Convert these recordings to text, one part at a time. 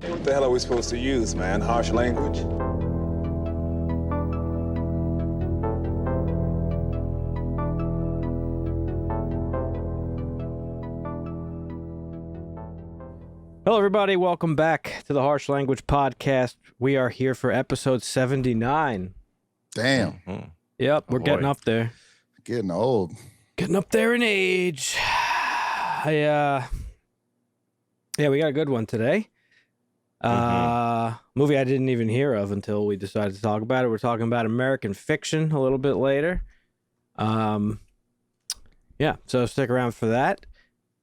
What the hell are we supposed to use, man? Harsh language? Hello, everybody. Welcome back to the Harsh Language Podcast. We are here for episode 79. Damn. Mm-hmm. Yep, we're getting up there. Getting old. Getting up there in age. Yeah, we got a good one today. Movie I didn't even hear of until we decided to talk about it. We're talking about American Fiction a little bit later. Yeah, so stick around for that.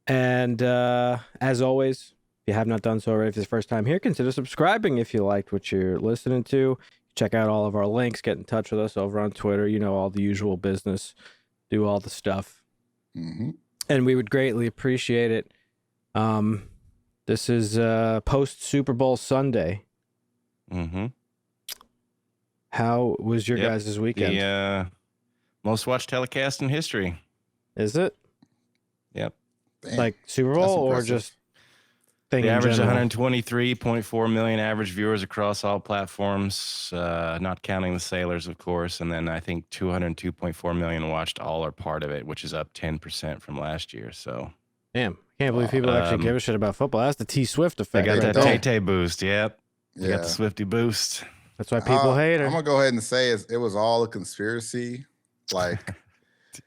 And as always, if you have not done so already, if it's the first time here, consider subscribing if you liked what you're listening to. Check out all of our links. Get in touch with us over on Twitter. You know, all the usual business. Do all the stuff. Mm-hmm. And we would greatly appreciate it. This is post-Super Bowl Sunday. Mm-hmm. How was your guys' weekend? The most watched telecast in history. Is it? Yep. Damn. Like Super Bowl or just thing The in average general? 123.4 million average viewers across all platforms, not counting the sailors, of course. And then I think 202.4 million watched all or part of it, which is up 10% from last year. So, Damn. Can't believe people actually give a shit about football. That's the T-Swift they effect. got right that there. Tay boost. Yep. They Yeah. got the Swifty boost. That's why people hate her. I'm going to go ahead and say it was all a conspiracy. Like,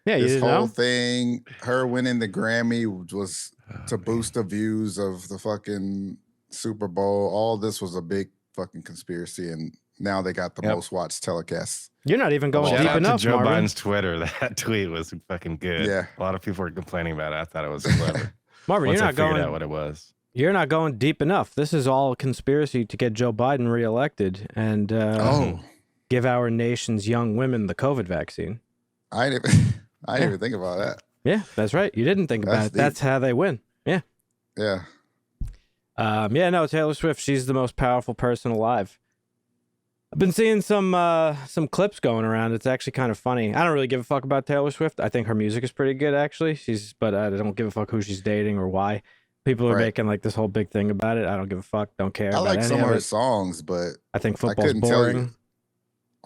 Yeah, you this didn't whole know? thing, her winning the Grammy was to boost the views of the fucking Super Bowl. All this was a big fucking conspiracy, and now they got the most watched telecasts. You're not even going Shout deep out enough, to Joe Marvin. Biden's Twitter. That tweet was fucking good. Yeah. A lot of people were complaining about it. I thought it was clever. Marvin, Once you're I not figured going. out what it was. You're not going deep enough. This is all a conspiracy to get Joe Biden reelected and give our nation's young women the COVID vaccine. I didn't even think about that. Yeah, that's right. You didn't think about That's it. That's how they win. Yeah. Yeah. No, Taylor Swift, she's the most powerful person alive. I've been seeing some clips going around. It's actually kind of funny. I don't really give a fuck about Taylor Swift. I think her music is pretty good, actually. But I don't give a fuck who she's dating or why. People are making like this whole big thing about it. I don't give a fuck. Don't care. I about like any some of of her it. songs, but I think football's couldn't tell you. boring.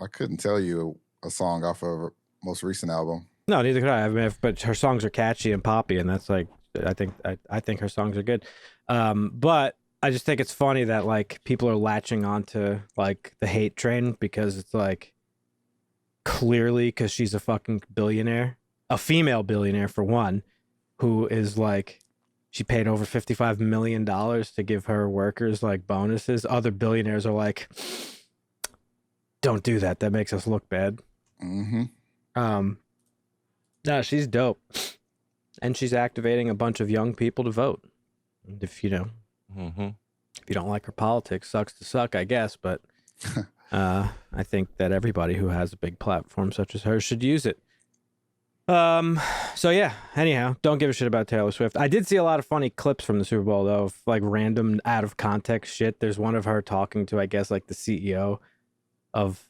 I couldn't tell you a song off of her most recent album. No, neither could I. I mean, but her songs are catchy and poppy, and that's like I think her songs are good. But I just think it's funny that like people are latching onto like the hate train because it's like clearly because she's a fucking billionaire, a female billionaire for one, who is like she paid over $55 million to give her workers like bonuses. Other billionaires are like, don't do that. That makes us look bad. Mm-hmm. No, she's dope. And she's activating a bunch of young people to vote. And if you don't like her politics, sucks to suck, I guess. But I think that everybody who has a big platform such as hers should use it. So yeah, anyhow, don't give a shit about Taylor Swift. I did see a lot of funny clips from the Super Bowl, though, of like random out of context shit. There's one of her talking to, I guess, like the CEO of,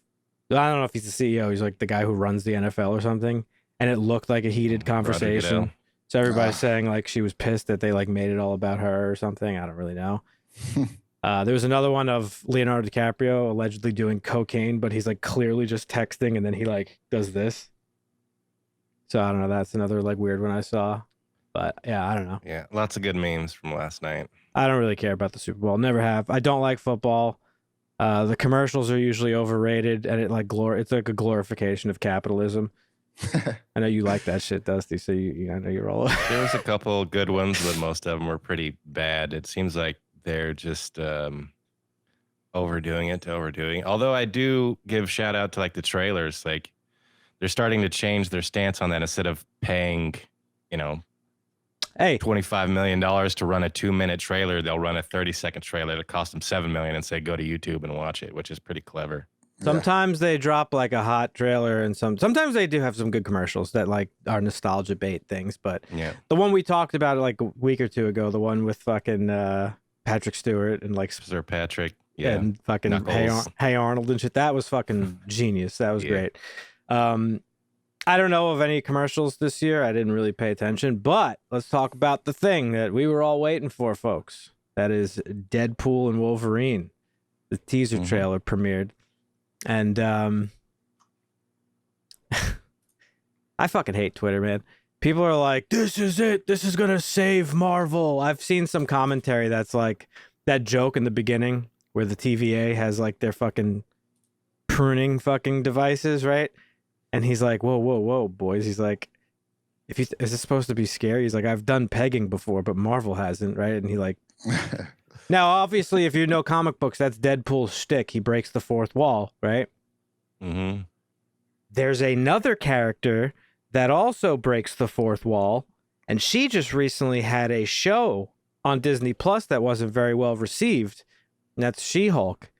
I don't know if he's the CEO. He's like the guy who runs the NFL or something. And it looked like a heated conversation. So everybody's saying like she was pissed that they like made it all about her or something. I don't really know. There was another one of Leonardo DiCaprio allegedly doing cocaine, but he's like clearly just texting and then he like does this. So I don't know. That's another like weird one I saw. But yeah, I don't know. Yeah, lots of good memes from last night. I don't really care about the Super Bowl. Never have. I don't like football. The commercials are usually overrated and it like it's like a glorification of capitalism. I know you like that shit, Dusty, so I know you're all There was a couple good ones, but most of them were pretty bad. It seems like they're just overdoing it. Although I do give shout out to like the trailers. Like they're starting to change their stance on that. Instead of paying, $25 million to run a 2-minute trailer, they'll run a 30-second trailer that cost them $7 million and say go to YouTube and watch it, which is pretty clever. Sometimes they drop like a hot trailer and sometimes they do have some good commercials that like are nostalgia bait things. But the one we talked about like a week or two ago, the one with fucking Patrick Stewart and like Sir Patrick, and fucking hey Arnold and shit, that was fucking genius. That was great. I don't know of any commercials this year. I didn't really pay attention, but let's talk about the thing that we were all waiting for, folks. That is Deadpool and Wolverine. The teaser trailer premiered. And I fucking hate Twitter, man. People are like, this is it. This is going to save Marvel. I've seen some commentary that's like that joke in the beginning where the TVA has like their fucking pruning fucking devices, right? And he's like, whoa, boys. He's like, is this supposed to be scary? He's like, I've done pegging before, but Marvel hasn't, right? And he like... Now, obviously, if you know comic books, that's Deadpool's shtick. He breaks the fourth wall, right? Mm-hmm. There's another character that also breaks the fourth wall, and she just recently had a show on Disney Plus that wasn't very well received, and that's She-Hulk.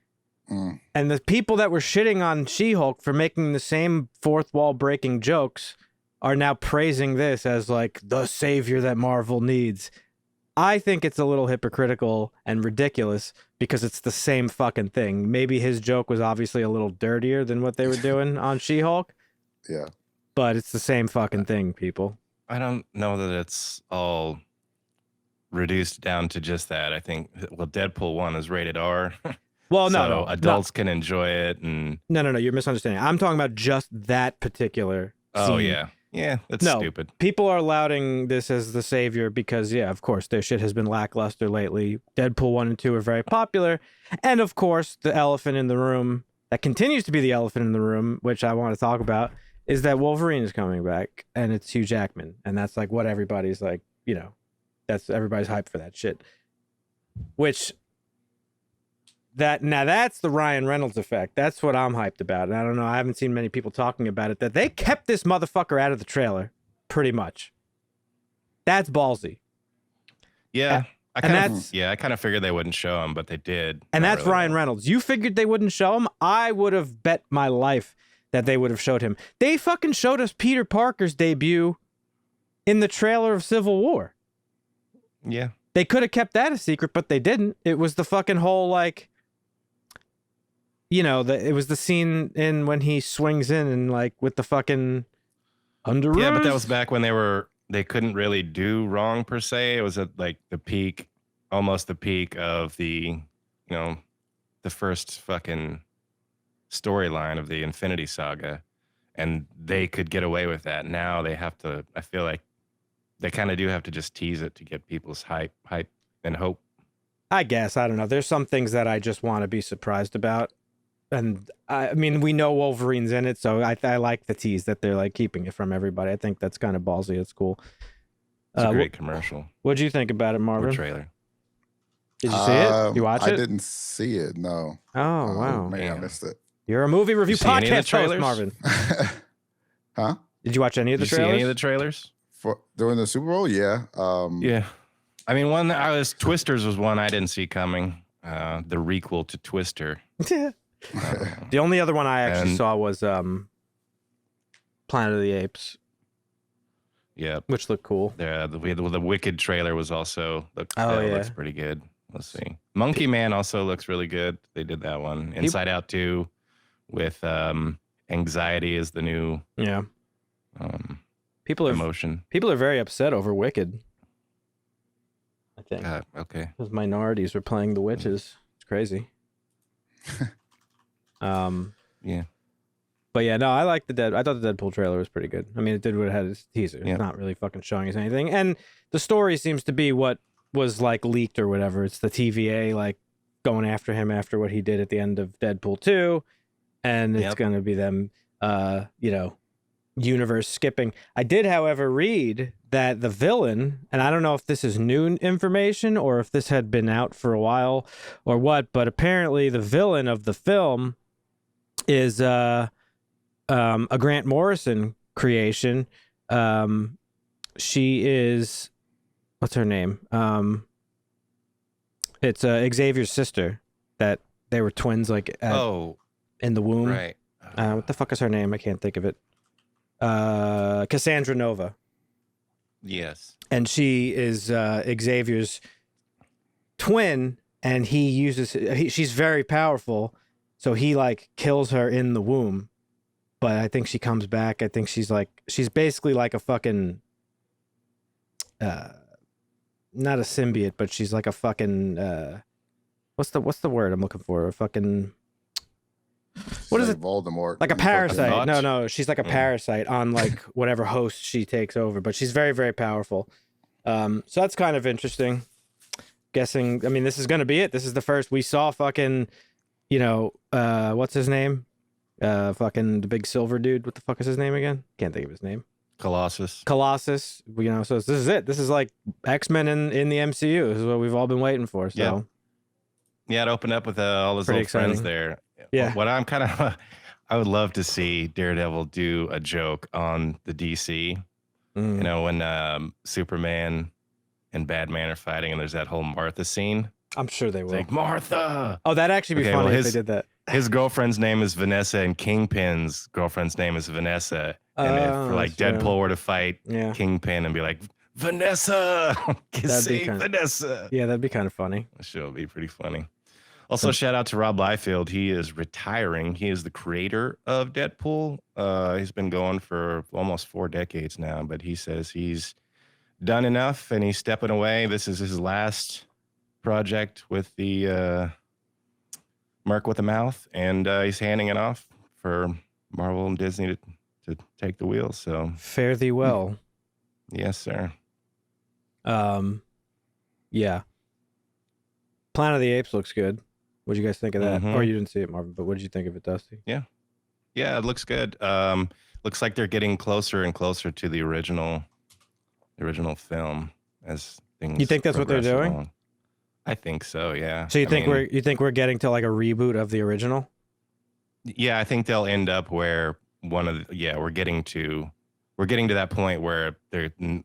And the people that were shitting on She-Hulk for making the same fourth wall breaking jokes are now praising this as like the savior that Marvel needs. I think it's a little hypocritical and ridiculous because it's the same fucking thing. Maybe his joke was obviously a little dirtier than what they were doing on She-Hulk. Yeah. But it's the same fucking thing, people. I don't know that it's all reduced down to just that. I think, well, Deadpool 1 is rated R. Well, so adults can enjoy it. And No, you're misunderstanding. I'm talking about just that particular scene. Oh, yeah. Yeah, that's stupid. People are lauding this as the savior because, yeah, of course, their shit has been lackluster lately. Deadpool 1 and 2 are very popular. And, of course, the elephant in the room, that continues to be the elephant in the room, which I want to talk about, is that Wolverine is coming back, and it's Hugh Jackman. And that's, like, what everybody's, like, you know, everybody's hyped for that shit. Which... that's the Ryan Reynolds effect. That's what I'm hyped about. And I don't know, I haven't seen many people talking about it, that they kept this motherfucker out of the trailer, pretty much. That's ballsy. Yeah. I kind of figured they wouldn't show him, but they did. And that's really Ryan Reynolds. You figured they wouldn't show him? I would have bet my life that they would have showed him. They fucking showed us Peter Parker's debut in the trailer of Civil War. Yeah. They could have kept that a secret, but they didn't. It was the fucking whole, like... You know, it was the scene in when he swings in and like with the fucking under. Yeah, but that was back when they couldn't really do wrong per se. It was at like the peak, almost the peak of the first fucking storyline of the Infinity Saga, and they could get away with that. Now they have to. I feel like they kind of do have to just tease it to get people's hype and hope. I guess I don't know. There's some things that I just want to be surprised about. And I mean, we know Wolverine's in it, so I like the tease that they're like keeping it from everybody. I think that's kind of ballsy. It's cool. It's a great commercial. What'd you think about it, Marvin? Or trailer. Did you see it? You watch it? I didn't see it. No. Oh wow, man, I missed it. You're a movie review podcast host, Marvin. Huh? Did you watch any of the Did you trailers? see any of the trailers During the Super Bowl? Yeah. Yeah. I mean, Twisters was one I didn't see coming. The requel to Twister. The only other one I actually saw was Planet of the Apes. Yeah, which looked cool. Yeah, the Wicked trailer was also looks pretty good. Let's see. Monkey Man also looks really good. They did that one. Inside Out 2 with Anxiety is the new emotion. People are very upset over Wicked. I think. Okay. Those minorities were playing the witches. It's crazy. Yeah. But yeah, no, I like I thought the Deadpool trailer was pretty good. I mean, it did what it had its teaser. Yeah. It's not really fucking showing us anything. And the story seems to be what was like leaked or whatever. It's the TVA like going after him after what he did at the end of Deadpool 2. And it's going to be them, universe skipping. I did, however, read that the villain, and I don't know if this is new information or if this had been out for a while or what, but apparently the villain of the film is a Grant Morrison creation. She is, what's her name? It's Xavier's sister. That they were twins, like in the womb. Right. What the fuck is her name? I can't think of it. Cassandra Nova. Yes. And she is Xavier's twin, and she's very powerful, so he like kills her in the womb. But I think she comes back. I think she's basically like a fucking not a symbiote, but she's like a fucking what's the word I'm looking for? A fucking what is like it? Voldemort. Like a parasite. thought? No, she's like a parasite on like whatever host she takes over, but she's very, very powerful. So that's kind of interesting. Guessing, I mean, this is gonna be it. This is the first we saw fucking, you know, what's his name? Fucking the big silver dude. What the fuck is his name again? Can't think of his name. Colossus. You know, so this is it. This is like X-Men in the MCU. This is what we've all been waiting for. So Yeah, it opened up with all his Pretty old friends exciting. there. Yeah. What I'm kind of, I would love to see Daredevil do a joke on the DC. You know, when Superman and Batman are fighting and there's that whole Martha scene. I'm sure they It's will. like, Martha! Oh, that'd actually be Okay, funny well, if they did that. His girlfriend's name is Vanessa and Kingpin's girlfriend's name is Vanessa. And if like that's Deadpool were to fight Yeah. Kingpin and be like, Vanessa! That'd be Save kinda- Vanessa! Yeah, that'd be kind of funny. That show would be pretty funny. Also, shout out to Rob Liefeld. He is retiring. He is the creator of Deadpool. He's been going for almost 4 decades now, but he says he's done enough and he's stepping away. This is his last project with the Merc with a Mouth, and he's handing it off for Marvel and Disney to take the wheel. So, Fare thee well. yes, sir. Yeah. Planet of the Apes looks good. What do you guys think of that? Mhm. Or you didn't see it, Marvin, but what did you think of it, Dusty? Yeah, it looks good. Looks like they're getting closer and closer to the original film as things. You think that's what they're progress doing? along. I think so. Yeah. So you I think mean, we're getting to like a reboot of the original? Yeah, I think they'll end up where we're getting to that point where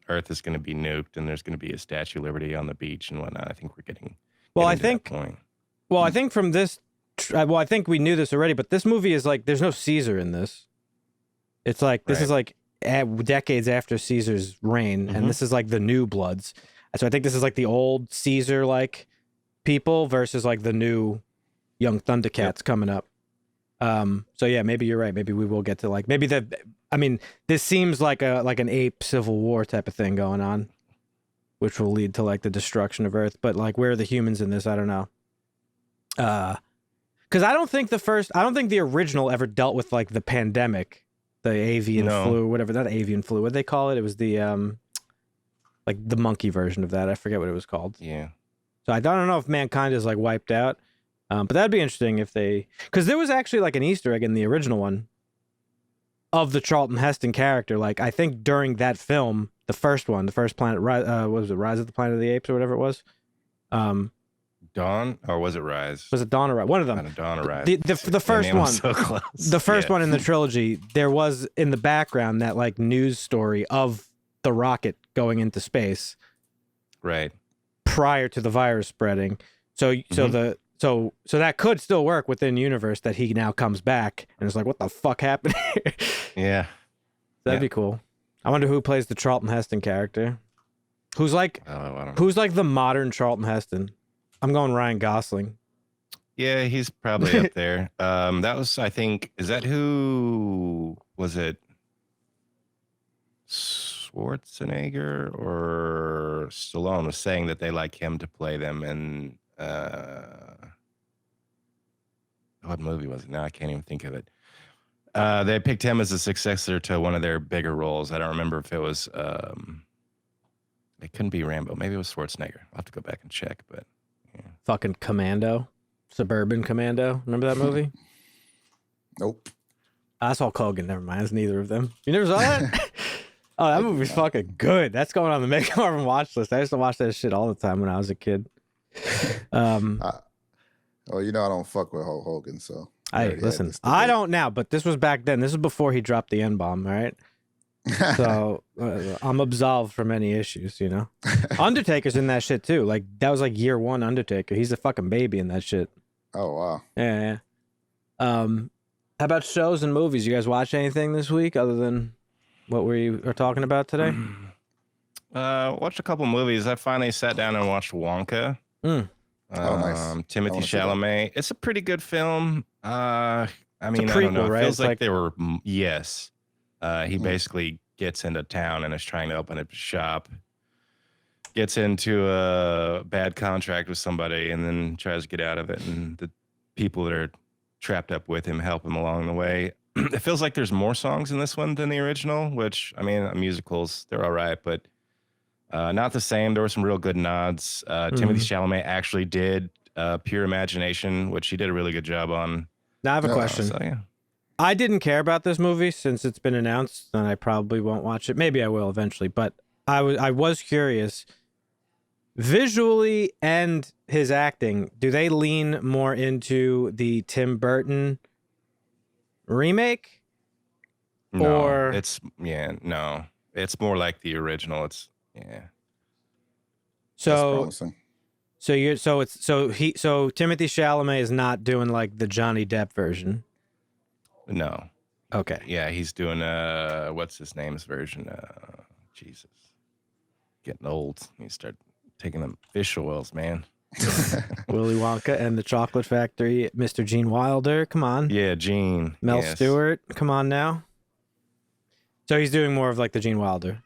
Earth is going to be nuked and there's going to be a Statue of Liberty on the beach and whatnot. I think we're getting. Well, I getting to think that point. Well, I think from this, I think we knew this already, but this movie is like, there's no Caesar in this. It's like, this is like decades after Caesar's reign, and this is like the new Bloods. So I think this is like the old Caesar like people versus like the new young Thundercats coming up. So yeah, maybe you're right. Maybe we will get to like, I mean, this seems like an ape civil war type of thing going on, which will lead to like the destruction of Earth. But like, where are the humans in this? I don't know. Because I don't think the original ever dealt with like the pandemic, the avian flu, whatever, not avian flu. What did they call it? It was the like the monkey version of that. I forget what it was called. Yeah. So I don't know if mankind is like wiped out, but that'd be interesting if because there was actually like an Easter egg in the original one of the Charlton Heston character. Like I think during that film, the first Planet, what was it, Rise of the Planet of the Apes or whatever it was. Dawn, or was it Rise? Was it Dawn or Rise? One of them. Dawn or Rise. The first one. So close. The first one in the trilogy, there was in the background that like news story of the rocket going into space Right. prior to the virus spreading. So that could still work within universe that he now comes back and it's like, what the fuck happened here? Yeah. That'd be cool. I wonder who plays the Charlton Heston character. Who's like the modern Charlton Heston? I'm going Ryan Gosling. Yeah, he's probably up there. That was, I think, is that who was it? Schwarzenegger or Stallone was saying that they like him to play them in what movie was it? Now I can't even think of it. They picked him as a successor to one of their bigger roles. I don't remember if it was it couldn't be Rambo. Maybe it was Schwarzenegger. I'll have to go back and check, but Fucking Commando. Suburban Commando. Remember that movie? Nope. I saw Kogan. Never mind. It's neither of them. You never saw that? Oh, that movie's fucking good. That's going on the Make Marvin watch list. I used to watch that shit all the time when I was a kid. Well, you know I don't fuck with Hulk Hogan, so. Listen, I don't now, but this was back then. This is before he dropped the N-bomb, right? So I'm absolved from any issues, you know? Undertaker's in that shit too. Like, that was like year one Undertaker. He's a fucking baby in that shit. Oh, wow. Yeah. How about shows and movies? You guys watch anything this week other than what we are talking about today? Watched a couple movies. I finally sat down and watched Wonka. Oh, nice. Timothy Chalamet. It's a pretty good film. I mean, prequel, I don't know. It right? feels It's like like- they were. Yes. He basically gets into town and is trying to open up a shop. gets into a bad contract with somebody and then tries to get out of it, and the people that are trapped up with him help him along the way. It feels like there's more songs in this one than the original, which, I mean, musicals, they're all right, but not the same. There were some real good nods. Timothée Chalamet actually did Pure Imagination, which he did a really good job on. Now I have a question. So, yeah. I didn't care about this movie since it's been announced, and I probably won't watch it. Maybe I will eventually, but I was curious. Visually and his acting, do they lean more into the Tim Burton remake? No, it's more like the original. It's So Timothée Chalamet is not doing like the Johnny Depp version. No. Okay. Yeah, he's doing what's his name's version? Jesus. Getting old. You start taking them fish oils, man. Willy Wonka and the Chocolate Factory, Mr. Gene Wilder, come on. Yeah, Gene. Mel Stewart, come on now. So he's doing more of like the Gene Wilder.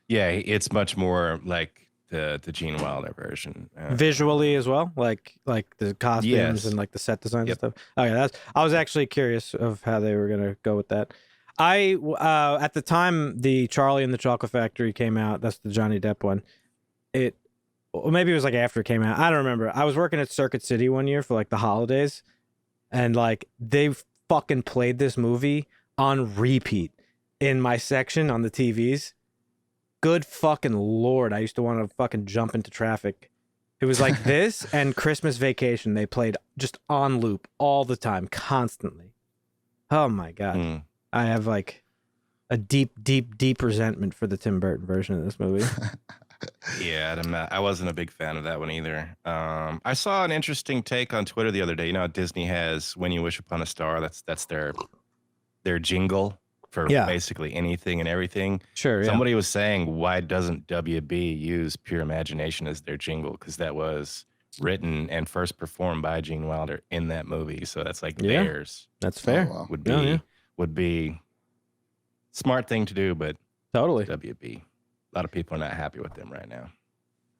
Yeah, it's much more like the Gene Wilder version. Visually as well, like the costumes and like the set design and stuff. Okay, I was actually curious of how they were gonna go with that. At the time the Charlie and the Chocolate Factory came out, that's the Johnny Depp one. Maybe it was like after it came out. I don't remember. I was working at Circuit City one year for like the holidays, and like they fucking played this movie on repeat in my section on the TVs. Good fucking Lord. I used to want to fucking jump into traffic. It was like this and Christmas Vacation. They played just on loop all the time, constantly. Oh my God. I have like a deep, deep, deep resentment for the Tim Burton version of this movie. Yeah, I wasn't a big fan of that one either. I saw an interesting take on Twitter the other day. You know how Disney has When You Wish Upon a Star? That's their jingle for basically anything and everything. Sure. Somebody was saying, why doesn't WB use Pure Imagination as their jingle? Because that was written and first performed by Gene Wilder in that movie. So that's like theirs. That's fair. Oh, wow. Would be smart thing to do, but totally. WB. A lot of people are not happy with them right now.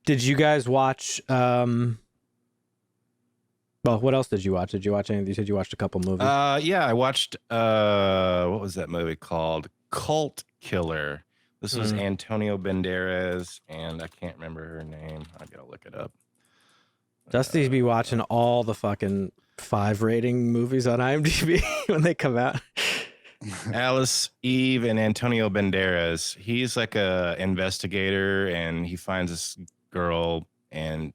Did you guys watch well, what else did you watch? Did you watch anything? You said you watched a couple movies. Yeah, I watched what was that movie called? Cult Killer. This was Antonio Banderas, and I can't remember her name. I gotta look it up. Dusty be watching all the fucking 5 rating movies on IMDb when they come out. Alice, Eve, and Antonio Banderas. He's like a investigator, and he finds this girl, and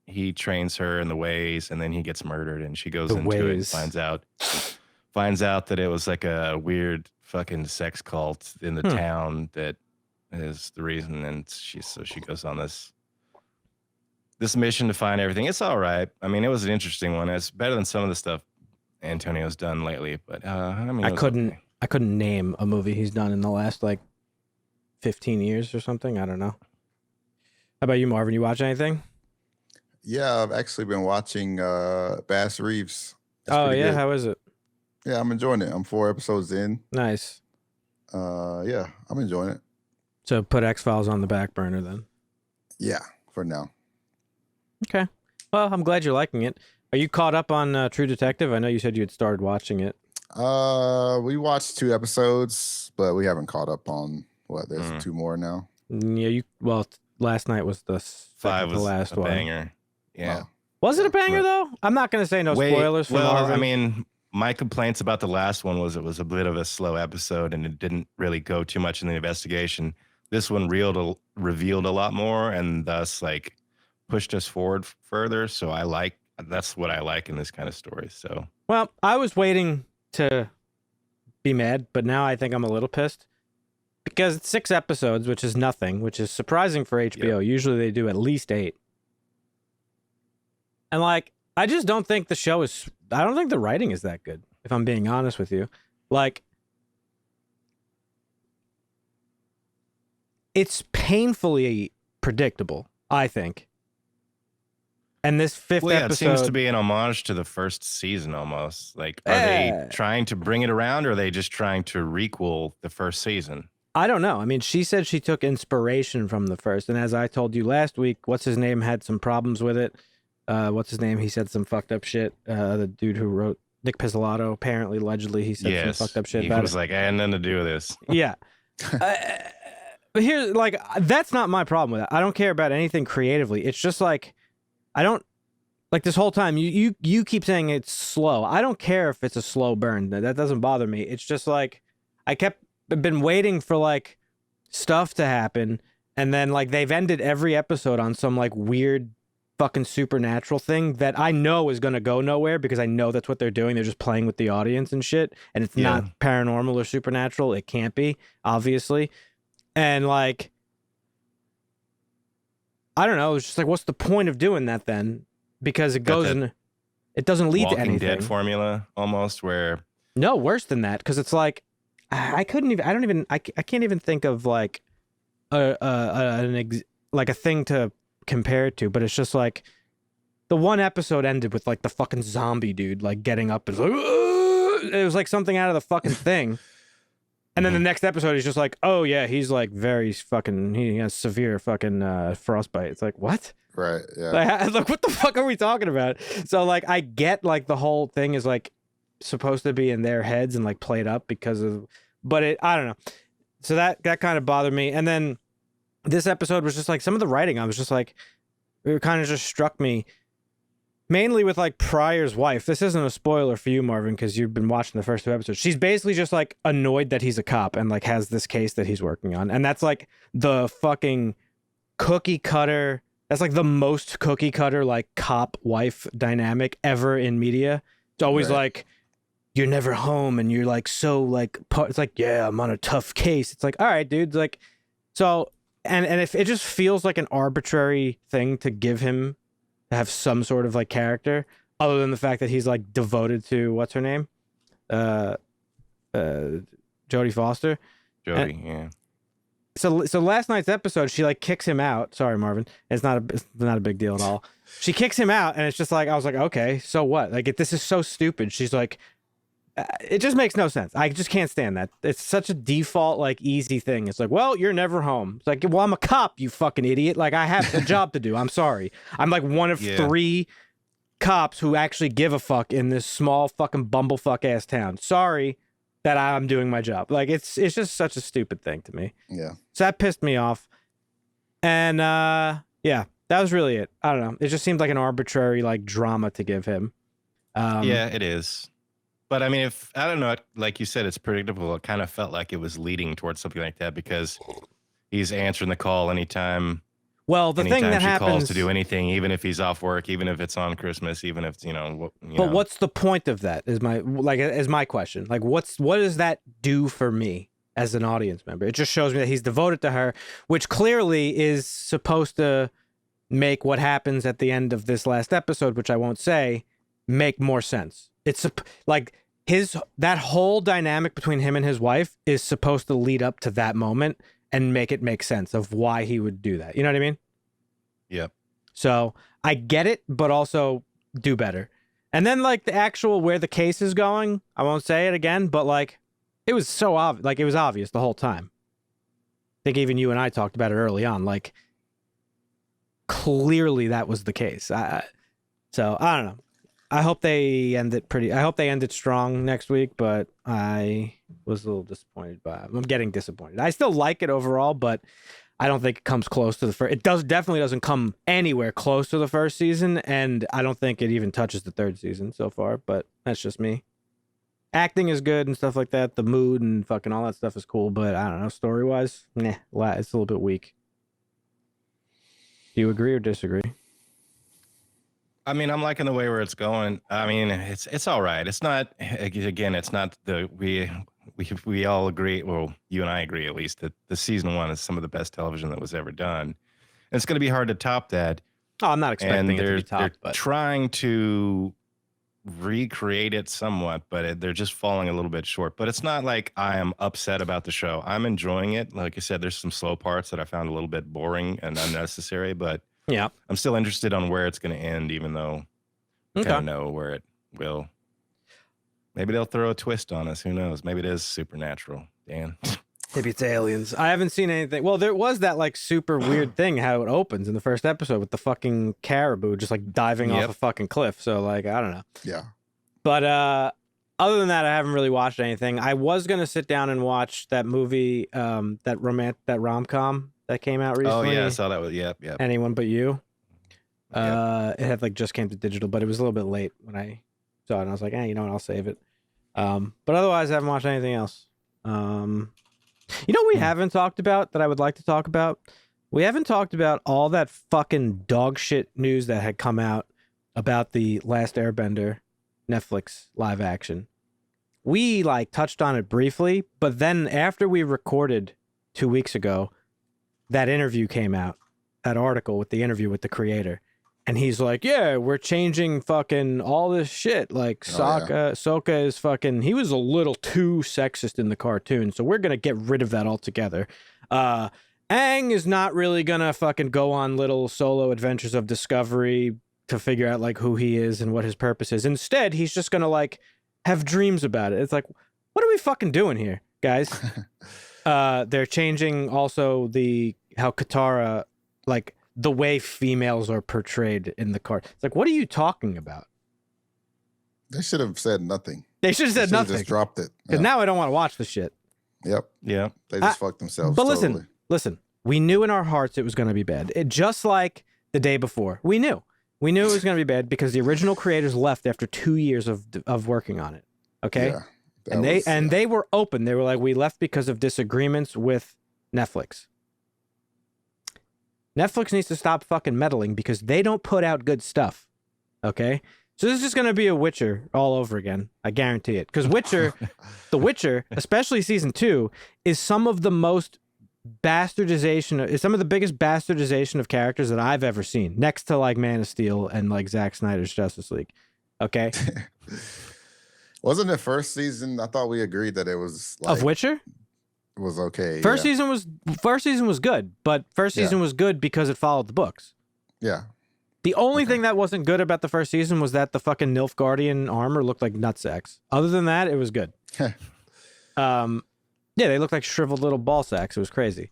he trains her in the ways, and then he gets murdered, and she goes into it and finds out that it was like a weird fucking sex cult in the town that is the reason, and she goes on this mission to find everything. It's all right. I mean, it was an interesting one. It's better than some of the stuff Antonio's done lately, but I mean, I couldn't name a movie he's done in the last like 15 years or something. I don't know. How about you, Marvin? You watch anything? Yeah, I've actually been watching Bass Reeves. That's good. How is it? Yeah, I'm enjoying it. I'm 4 episodes in. Nice. Yeah, I'm enjoying it. So put X-Files on the back burner then. Yeah, for now. Okay. Well, I'm glad you're liking it. Are you caught up on True Detective? I know you said you had started watching it. We watched 2 episodes, but we haven't caught up on there's 2 more now. Yeah, last night was the 5 was the last one. Banger. Yeah. Oh. Was it a banger though? I'm not gonna say no spoilers for Marvin. I mean, my complaints about the last one was it was a bit of a slow episode and it didn't really go too much in the investigation. This one revealed a lot more and thus like pushed us forward further. So that's what I like in this kind of story. So well, I was waiting to be mad, but now I think I'm a little pissed because it's 6 episodes, which is nothing, which is surprising for HBO. Yep. Usually they do at least 8. And like, I just don't think the show is, I don't think the writing is that good, if I'm being honest with you. Like, it's painfully predictable, I think. And this 5th episode... it seems to be an homage to the first season almost. Like, are they trying to bring it around or are they just trying to requel the first season? I don't know. I mean, she said she took inspiration from the first, and as I told you last week, what's his name had some problems with it. What's his name? He said some fucked up shit. The dude who wrote Nick Pizzolatto, apparently, allegedly, he said some fucked up shit about it. He was like, I had nothing to do with this. Yeah. But here's, like, that's not my problem with it. I don't care about anything creatively. It's just like, I don't, like this whole time, you keep saying it's slow. I don't care if it's a slow burn. That doesn't bother me. It's just like, I've been waiting for like stuff to happen, and then like they've ended every episode on some like weird fucking supernatural thing that I know is going to go nowhere because I know that's what they're doing. They're just playing with the audience and shit, and it's not paranormal or supernatural. It can't be, obviously. And like, I don't know. It's just like, what's the point of doing that then? Because it goes in, it doesn't lead to anything. Walking Dead formula almost, where no, worse than that, because it's like I can't even think of like like a thing to compare it to, but it's just like the one episode ended with like the fucking zombie dude like getting up and like, it was like something out of the fucking thing. And then the next episode he's just like, oh yeah, he's like very fucking, he has severe fucking frostbite. It's like, what? Right, yeah. Like, what the fuck are we talking about? So like, I get like the whole thing is like supposed to be in their heads and like played up because of, but I don't know. So that kind of bothered me. And then this episode was just like some of the writing. I was just like, it kind of just struck me mainly with like Pryor's wife. This isn't a spoiler for you, Marvin, because you've been watching the first 2 episodes. She's basically just like annoyed that he's a cop and like has this case that he's working on. And that's like the fucking cookie cutter. That's like the most cookie cutter like cop wife dynamic ever in media. It's always like, you're never home and you're like so like, it's like, yeah, I'm on a tough case. It's like, all right, dude. It's like, so, and if it just feels like an arbitrary thing to give him to have some sort of like character, other than the fact that he's like devoted to what's her name, Jodie Foster. Yeah. So last night's episode, she like kicks him out. Sorry, Marvin. It's not a big deal at all. She kicks him out, and it's just like, I was like, okay, so what? Like, this is so stupid. She's like, it just makes no sense. I just can't stand that. It's such a default, like, easy thing. It's like, well, you're never home. It's like, well, I'm a cop, you fucking idiot. Like, I have a job to do. I'm sorry. I'm like one of 3 cops who actually give a fuck in this small fucking bumblefuck ass town. Sorry that I'm doing my job. Like, it's just such a stupid thing to me. Yeah. So that pissed me off. And yeah, that was really it. I don't know. It just seemed like an arbitrary like drama to give him. Yeah, it is. But I mean, I don't know, like you said, it's predictable. It kind of felt like it was leading towards something like that because he's answering the call anytime. Well, the thing that happens, calls to do anything, even if he's off work, even if it's on Christmas, even if But what's the point of that? Is my question. Like, what does that do for me as an audience member? It just shows me that he's devoted to her, which clearly is supposed to make what happens at the end of this last episode, which I won't say, make more sense. It's like that whole dynamic between him and his wife is supposed to lead up to that moment and make it make sense of why he would do that. You know what I mean? Yep. So I get it, but also do better. And then like the actual where the case is going, I won't say it again, but like it was so obvious, like it was obvious the whole time. I think even you and I talked about it early on. Like clearly that was the case. So I don't know. I hope they ended strong next week, but I was a little disappointed I'm getting disappointed. I still like it overall, but I don't think it comes close to the first. It definitely doesn't come anywhere close to the first season, and I don't think it even touches the 3rd season so far, but that's just me. Acting is good and stuff like that. The mood and fucking all that stuff is cool, but I don't know, story-wise, it's a little bit weak. Do you agree or disagree? I mean, I'm liking the way where it's going. I mean, it's all right. It's not, again, it's not we all agree, well, you and I agree at least, that the season 1 is some of the best television that was ever done. And it's going to be hard to top that. Oh, I'm not expecting it to be topped. They're trying to recreate it somewhat, but they're just falling a little bit short. But it's not like I am upset about the show. I'm enjoying it. Like I said, there's some slow parts that I found a little bit boring and unnecessary, but yeah, I'm still interested on where it's going to end, even though I kind of know where it will. Maybe they'll throw a twist on us. Who knows? Maybe it is supernatural. Dan. Maybe it's aliens. I haven't seen anything. Well, there was that like super weird thing how it opens in the first episode with the fucking caribou just like diving off a fucking cliff. So like, I don't know. Yeah. But other than that, I haven't really watched anything. I was gonna sit down and watch that movie, that rom-com that came out recently. Oh yeah, I saw that. Yep. Anyone But You. It had like just came to digital, but it was a little bit late when I saw it, and I was like, you know what, I'll save it. But otherwise, I haven't watched anything else. You know what we haven't talked about that I would like to talk about? We haven't talked about all that fucking dog shit news that had come out about the Last Airbender Netflix live action. We like touched on it briefly, but then after we recorded 2 weeks ago, that interview came out, that article with the interview with the creator. And he's like, yeah, we're changing fucking all this shit. Like, Sokka is fucking, he was a little too sexist in the cartoon, so we're going to get rid of that altogether. Aang is not really going to fucking go on little solo adventures of discovery to figure out, like, who he is and what his purpose is. Instead, he's just going to, like, have dreams about it. It's like, what are we fucking doing here, guys? They're changing also how Katara, like, the way females are portrayed in the card. It's like, what are you talking about? They should have said nothing. They should have said nothing. Just dropped it. Because now I don't want to watch the shit. Yep. Yeah. They just fucked themselves. But totally. listen. We knew in our hearts it was going to be bad. Just like the day before. We knew it was going to be bad because the original creators left after 2 years of working on it. Okay? Yeah, and they were open. They were like, we left because of disagreements with Netflix. Netflix needs to stop fucking meddling because they don't put out good stuff. Okay? So this is just going to be a Witcher all over again. I guarantee it. Because The Witcher, especially season 2, is some of the most is some of the biggest bastardization of characters that I've ever seen. Next to like Man of Steel and like Zack Snyder's Justice League. Okay? Wasn't it first season? I thought we agreed that it was like, of Witcher? It was okay. First season was good, but first season was good because it followed the books. Yeah. The only thing that wasn't good about the first season was that the fucking Nilfgaardian armor looked like nutsacks. Other than that, it was good. Yeah, they looked like shriveled little ball sacks. It was crazy.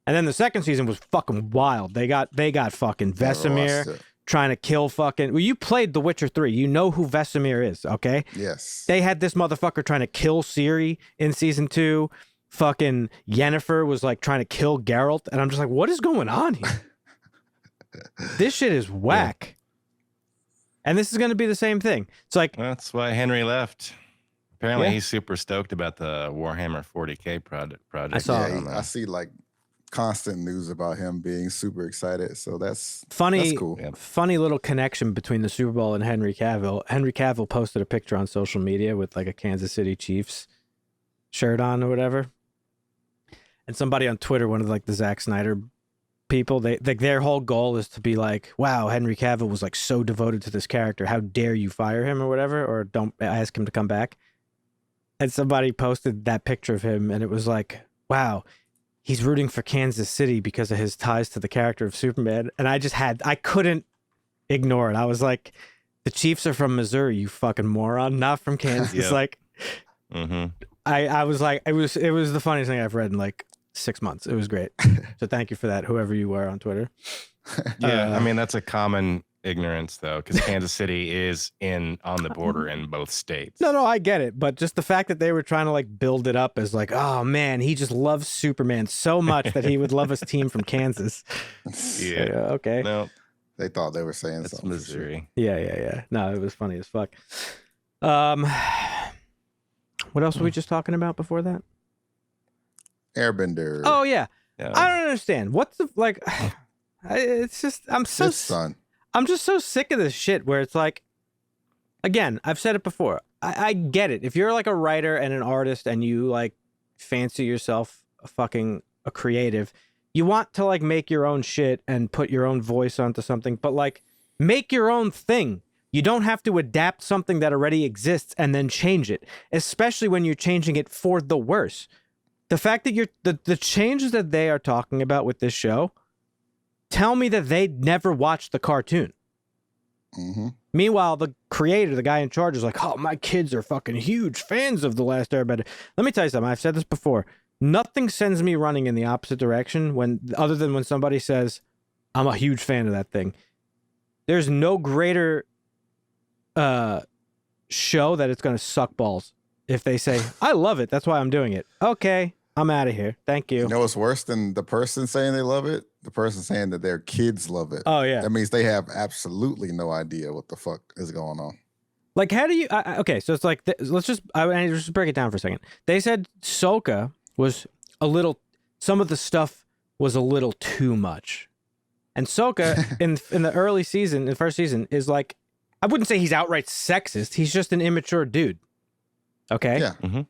And then the second season was fucking wild. They got fucking Vesemir trying to kill fucking... Well, you played The Witcher 3. You know who Vesemir is, okay? Yes. They had this motherfucker trying to kill Ciri in season 2. Fucking Yennefer was like trying to kill Geralt. And I'm just like, what is going on here? This shit is whack. Yeah. And this is going to be the same thing. It's like... That's why Henry left. Apparently, he's super stoked about the Warhammer 40K project. I see like constant news about him being super excited. So that's funny. That's cool. Funny little connection between the Super Bowl and Henry Cavill. Henry Cavill posted a picture on social media with like a Kansas City Chiefs shirt on or whatever. And somebody on Twitter, one of like the Zack Snyder people, they like their whole goal is to be like, wow, Henry Cavill was like so devoted to this character. How dare you fire him or whatever, or don't ask him to come back. And somebody posted that picture of him, and it was like, wow, he's rooting for Kansas City because of his ties to the character of Superman. And I couldn't ignore it. I was like, the Chiefs are from Missouri, you fucking moron, not from Kansas. Yep. Like, I was like, it was the funniest thing I've read in like 6 months. It was great. So thank you for that, whoever you were on Twitter. Yeah, I mean, that's a common ignorance though, because Kansas City is on the border in both states. No, I get it, but just the fact that they were trying to like build it up as like, oh man, he just loves Superman so much that he would love his team from Kansas. Yeah, okay. No, they thought they were saying that's something. Missouri. Sure. Yeah. No, it was funny as fuck. What else were we just talking about before that? Airbender. Oh yeah. I don't understand. What's the like? It's just I'm just so sick of this shit where it's like, again, I've said it before. I get it. If you're like a writer and an artist and you like fancy yourself a creative, you want to like make your own shit and put your own voice onto something, but like make your own thing. You don't have to adapt something that already exists and then change it, especially when you're changing it for the worse. The fact that the changes that they are talking about with this show tell me that they never watched the cartoon. Mm-hmm. Meanwhile, the creator, the guy in charge, is like, oh, my kids are fucking huge fans of The Last Airbender. Let me tell you something. I've said this before. nothing sends me running in the opposite direction other than when somebody says, I'm a huge fan of that thing. There's no greater show that it's going to suck balls if they say, I love it, that's why I'm doing it. Okay, I'm out of here. Thank you. You know what's worse than the person saying they love it? The person saying that their kids love it. Oh, yeah. That means they have absolutely no idea what the fuck is going on. Like, how do you... okay, so it's like... I need to just break it down for a second. They said Soka was a little... Some of the stuff was a little too much. And Soka, in the early season, the first season, is like... I wouldn't say he's outright sexist. He's just an immature dude. Okay? Yeah. Mm-hmm.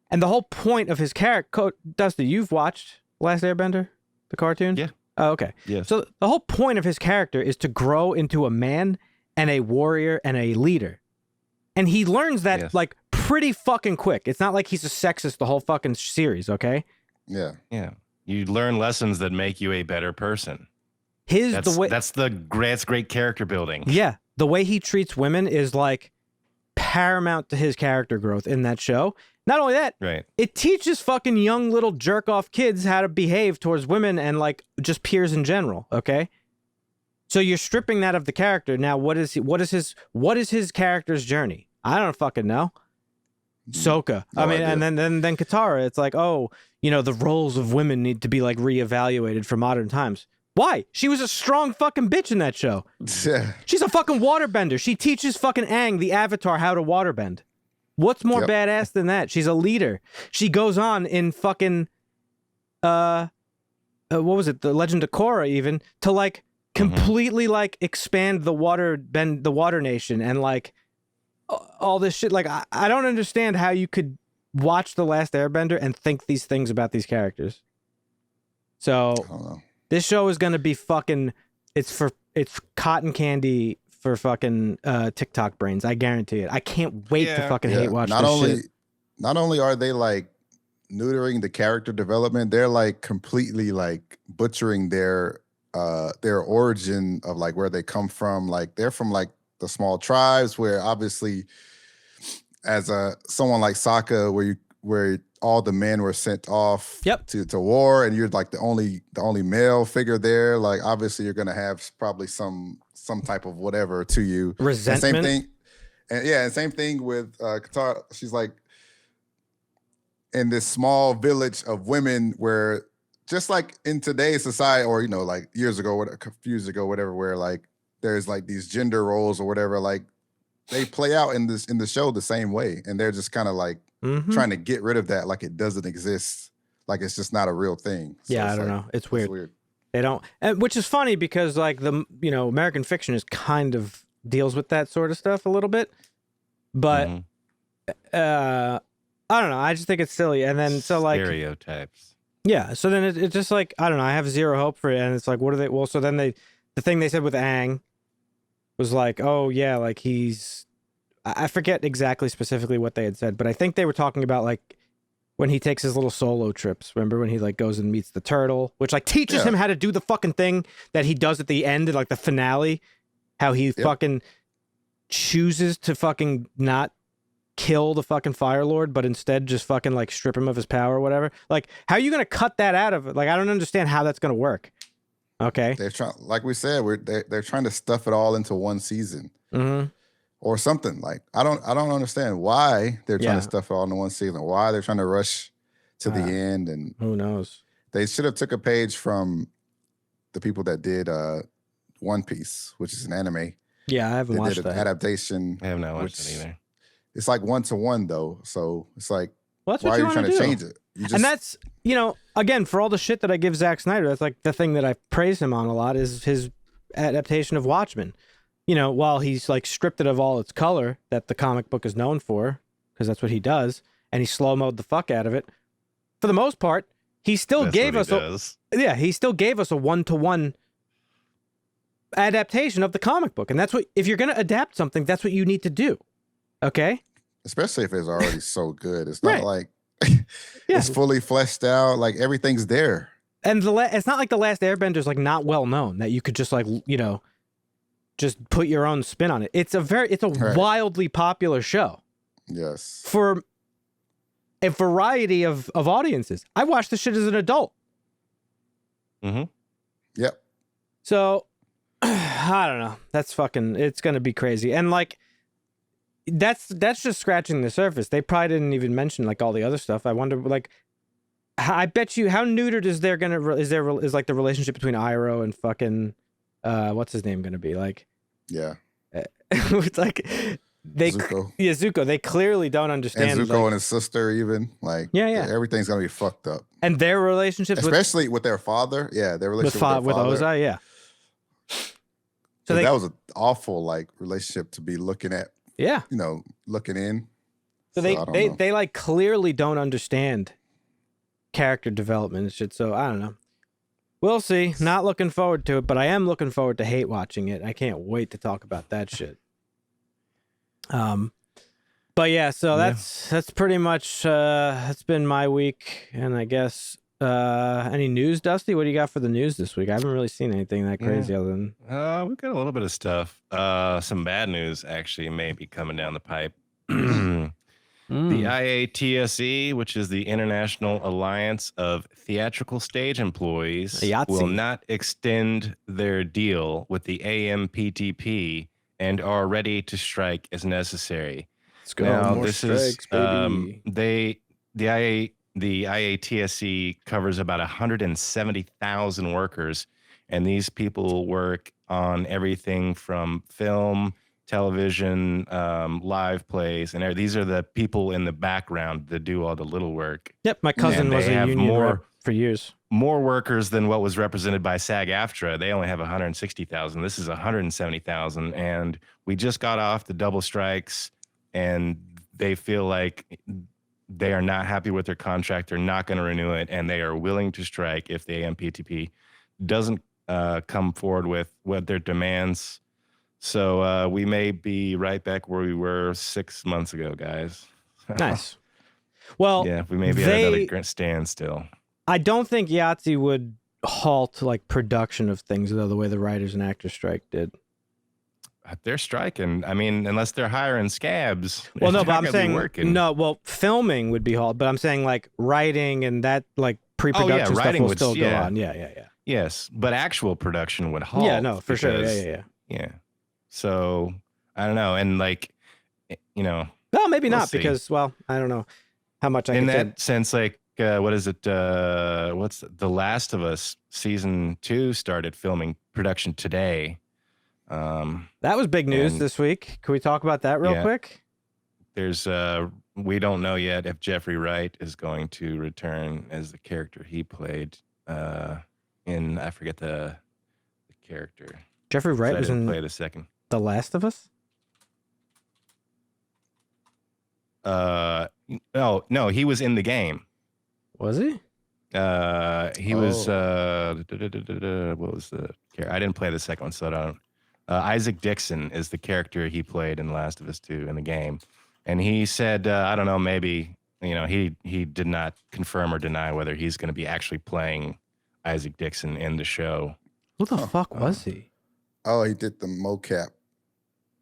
And the whole point of his character... Dusty, you've watched Last Airbender? The cartoon? Yeah. Oh, okay. Yes. So the whole point of his character is to grow into a man and a warrior and a leader. And he learns that like pretty fucking quick. It's not like he's a sexist the whole fucking series, okay? Yeah. Yeah. You learn lessons that make you a better person. That's great character building. Yeah. The way he treats women is like paramount to his character growth in that show. Not only that, right. It teaches fucking young little jerk off kids how to behave towards women and like just peers in general, okay? So you're stripping that of the character. Now what is his character's journey? I don't fucking know. Soka. No idea. And then Katara, it's like, oh, the roles of women need to be like reevaluated for modern times. Why? She was a strong fucking bitch in that show. Yeah. She's a fucking waterbender. She teaches fucking Aang, the Avatar, how to waterbend. What's more badass than that? She's a leader. She goes on in fucking, what was it? The Legend of Korra even to like completely like expand the water nation and like all this shit. Like I don't understand how you could watch The Last Airbender and think these things about these characters. So I don't know. This show is gonna be fucking. It's cotton candy for fucking TikTok brains. I guarantee it. I can't wait to fucking hate watch this shit. Not only are they like neutering the character development, they're like completely like butchering their origin of like where they come from. Like they're from like the small tribes where obviously as someone like Sokka where all the men were sent off to war and you're like the only male figure there. Like obviously you're gonna have probably some type of whatever to you. Resentment. And same thing with Katara. She's like in this small village of women where just like in today's society or, like years ago, a few years ago, whatever, where like there's like these gender roles or whatever, like they play out in the show the same way. And they're just kind of like trying to get rid of that. Like it doesn't exist. Like it's just not a real thing. So I don't know. It's weird. They don't, which is funny because like the American fiction is kind of deals with that sort of stuff a little bit, but I don't know. I just think it's silly. And then so like stereotypes. Yeah. So then it's just like I don't know. I have zero hope for it, and it's like what are they? Well, so then the thing they said with Aang was like, oh yeah, like I forget exactly specifically what they had said, but I think they were talking about like. When he takes his little solo trips, remember when he like goes and meets the turtle, which like teaches him how to do the fucking thing that he does at the end, like the finale, how he fucking chooses to fucking not kill the fucking Fire Lord, but instead just fucking like strip him of his power or whatever. Like, how are you gonna cut that out of it? Like, I don't understand how that's gonna work. Okay, they're trying, like we said, they're trying to stuff it all into one season. Or something like I don't understand why they're trying to stuff it all in one season. Why they're trying to rush to the end, and who knows? They should have took a page from the people that did One Piece, which is an anime. Yeah, I haven't watched that adaptation. I have not watched it either. It's like 1-to-1 though, so it's like why are you trying to change it? And that's again for all the shit that I give Zack Snyder, that's like the thing that I praise him on a lot is his adaptation of Watchmen. While he's like stripped it of all its color that the comic book is known for, because that's what he does, and he slow-moed the fuck out of it. For the most part, he still gave us he still gave us a 1-to-1 adaptation of the comic book. And that's what, if you're going to adapt something, that's what you need to do. Okay? Especially if it's already so good. It's not like it's fully fleshed out, like everything's there. And it's not like The Last Airbender is like not well known that you could just like, just put your own spin on it. It's a wildly popular show. Yes. For a variety of audiences. I watched the shit as an adult. Mm-hmm. Yep. So, I don't know. That's fucking, it's going to be crazy. And like, that's just scratching the surface. They probably didn't even mention like all the other stuff. I wonder, like, I bet you, how neutered is like the relationship between Iroh and fucking, what's his name going to be? Like, Yeah. it's like, Zuko. Yeah, Zuko. They clearly don't understand. And Zuko like, and his sister even. Like, yeah. everything's going to be fucked up. And their relationships especially with their father. Yeah, their relationship with with their father. Ozai, yeah. So that was an awful like relationship to be looking at. Yeah. You know, looking in. So they like clearly don't understand character development and shit. So I don't know. We'll see. Not looking forward to it, but I am looking forward to hate watching it. I can't wait to talk about that shit. But yeah, so that's pretty much that's been my week, and I guess any news, Dusty? What do you got for the news this week? I haven't really seen anything that crazy other than we've got a little bit of stuff. Some bad news actually may be coming down the pipe. The IATSE, which is the International Alliance of Theatrical Stage Employees, will not extend their deal with the AMPTP and are ready to strike as necessary. Let's go. Now, More this strikes, is baby. the IATSE covers about 170,000 workers, and these people work on everything from film, television, live plays, and these are the people in the background that do all the little work. Yep, my cousin was a union rep for years. More workers than what was represented by SAG-AFTRA. They only have 160,000. This is 170,000, and we just got off the double strikes, and they feel like they are not happy with their contract. They're not going to renew it, and they are willing to strike if the AMPTP doesn't come forward with what their demands. So we may be right back where we were 6 months ago, guys. Nice. Well, yeah, we may be at another standstill. I don't think Yahtzee would halt like production of things though, the way the writers and actors strike did. They're striking. I mean, unless they're hiring scabs. Well, no, but I'm saying no. Well, filming would be halted, but I'm saying like writing and that like pre-production stuff will still go on. Yeah. Yes, but actual production would halt. Yeah, no, for sure. Yeah. So I don't know, and like, you know. Well, maybe not because, well, I don't know how much I can. In that sense, like, what is it? What's The Last of Us season 2 started filming production today. That was big news this week. Can we talk about that real quick? There's we don't know yet if Jeffrey Wright is going to return as the character he played in, I forget the character. Jeffrey Wright was in play the second The Last of Us. No, he was in the game. Was he? He was what was the character? I didn't play the second one, so I don't. Isaac Dixon is the character he played in Last of Us 2 in the game, and he said, I don't know, maybe he did not confirm or deny whether he's going to be actually playing Isaac Dixon in the show. Who the fuck was he? Oh, he did the mocap.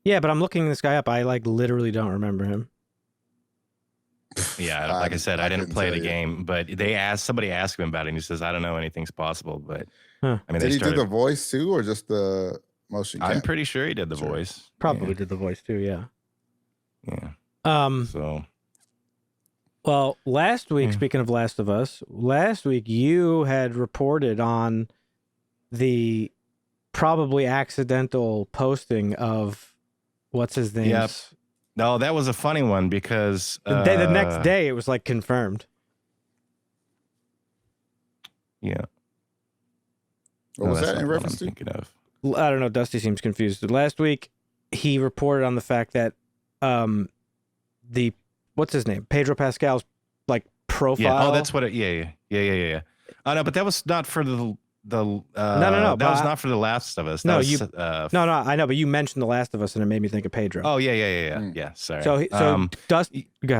Yeah, but I'm looking this guy up. I like literally don't remember him. Yeah, like I said, I didn't play the game, but somebody asked him about it, and he says, I don't know, anything's possible. But I mean, did he do the voice too, or just the motion cap? I'm pretty sure he did the voice. Probably did the voice too. Yeah. So. Well, last week, speaking of Last of Us, last week you had reported on the probably accidental posting of what's his name. Yep. No, that was a funny one because the next day it was like confirmed. Yeah. What was that in reference to? Thinking of. I don't know. Dusty seems confused. Last week he reported on the fact that the what's his name, Pedro Pascal's like profile. Yeah. Oh, that's what it. Yeah. Oh no, but that was not for the. No. That was not for The Last of Us. No, I know, but you mentioned The Last of Us, and it made me think of Pedro. Oh yeah. Yeah, sorry. So Dusty, go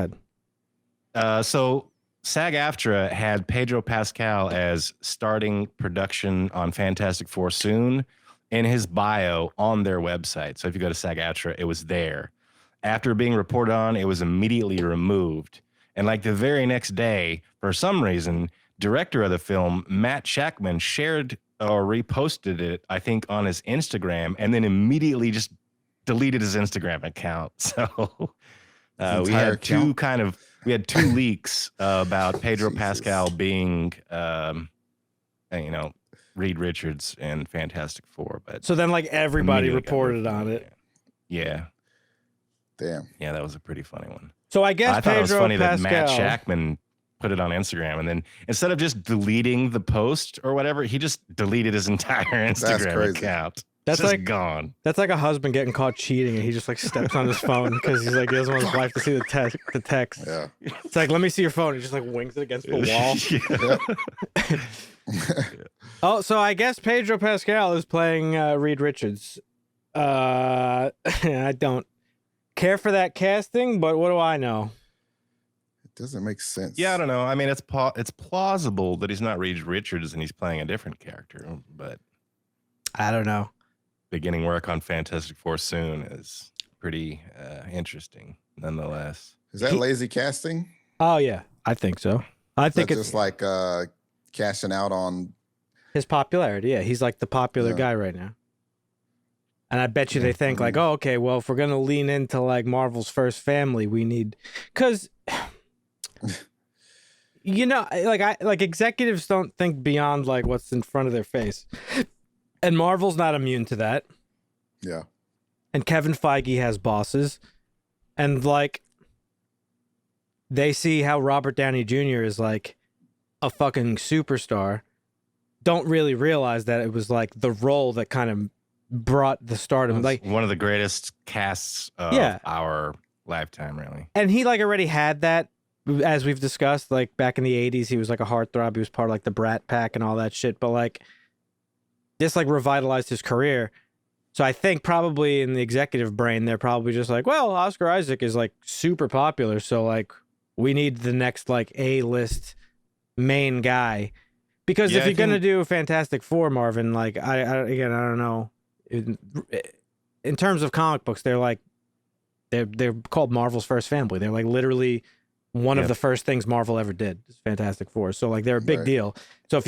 ahead. So SAG-AFTRA had Pedro Pascal as starting production on Fantastic Four soon in his bio on their website. So if you go to SAG-AFTRA, it was there. After being reported on, it was immediately removed. And like the very next day, for some reason, director of the film, Matt Shackman, shared or reposted it, I think, on his Instagram, and then immediately just deleted his Instagram account. So we had two leaks about Pedro Pascal being, Reed Richards in Fantastic Four. But so then, like, everybody reported on it. Yeah. Damn. Yeah, that was a pretty funny one. So I guess I thought it was funny Pascal, that Matt Shackman put it on Instagram, and then instead of just deleting the post or whatever, he just deleted his entire Instagram account. That's just like gone. That's like a husband getting caught cheating, and he just like steps on his phone because he's like he doesn't want his wife to see the text. Yeah. It's like, let me see your phone. He just like wings it against the wall. Oh, so I guess Pedro Pascal is playing Reed Richards. I don't care for that casting, but what do I know? It doesn't make sense. Yeah, I don't know. I mean, it's plausible that he's not Reed Richards and he's playing a different character, but I don't know. Beginning work on Fantastic Four soon is pretty interesting, nonetheless. Is that lazy casting? Oh yeah, I think so. I think it's just like cashing out on his popularity. Yeah, he's like the popular guy right now. And I bet you they think like, oh, okay, well, if we're gonna lean into like Marvel's first family, we need, because like executives don't think beyond like what's in front of their face, and Marvel's not immune to that. Yeah. And Kevin Feige has bosses, and like they see how Robert Downey Jr. is like a fucking superstar, don't really realize that it was like the role that kind of brought the stardom, like one of the greatest casts of our lifetime, really. And he like already had that, as we've discussed, like back in the 80s, he was like a heartthrob. He was part of like the Brat Pack and all that shit. But like this like revitalized his career. So I think probably in the executive brain, they're probably just like, well, Oscar Isaac is like super popular. So like we need the next like A-list main guy. Because if you're going to do Fantastic Four, Marvin, like I don't know. In terms of comic books, they're like they're called Marvel's first family. They're like literally one of the first things Marvel ever did is Fantastic Four. So like they're a big deal. So if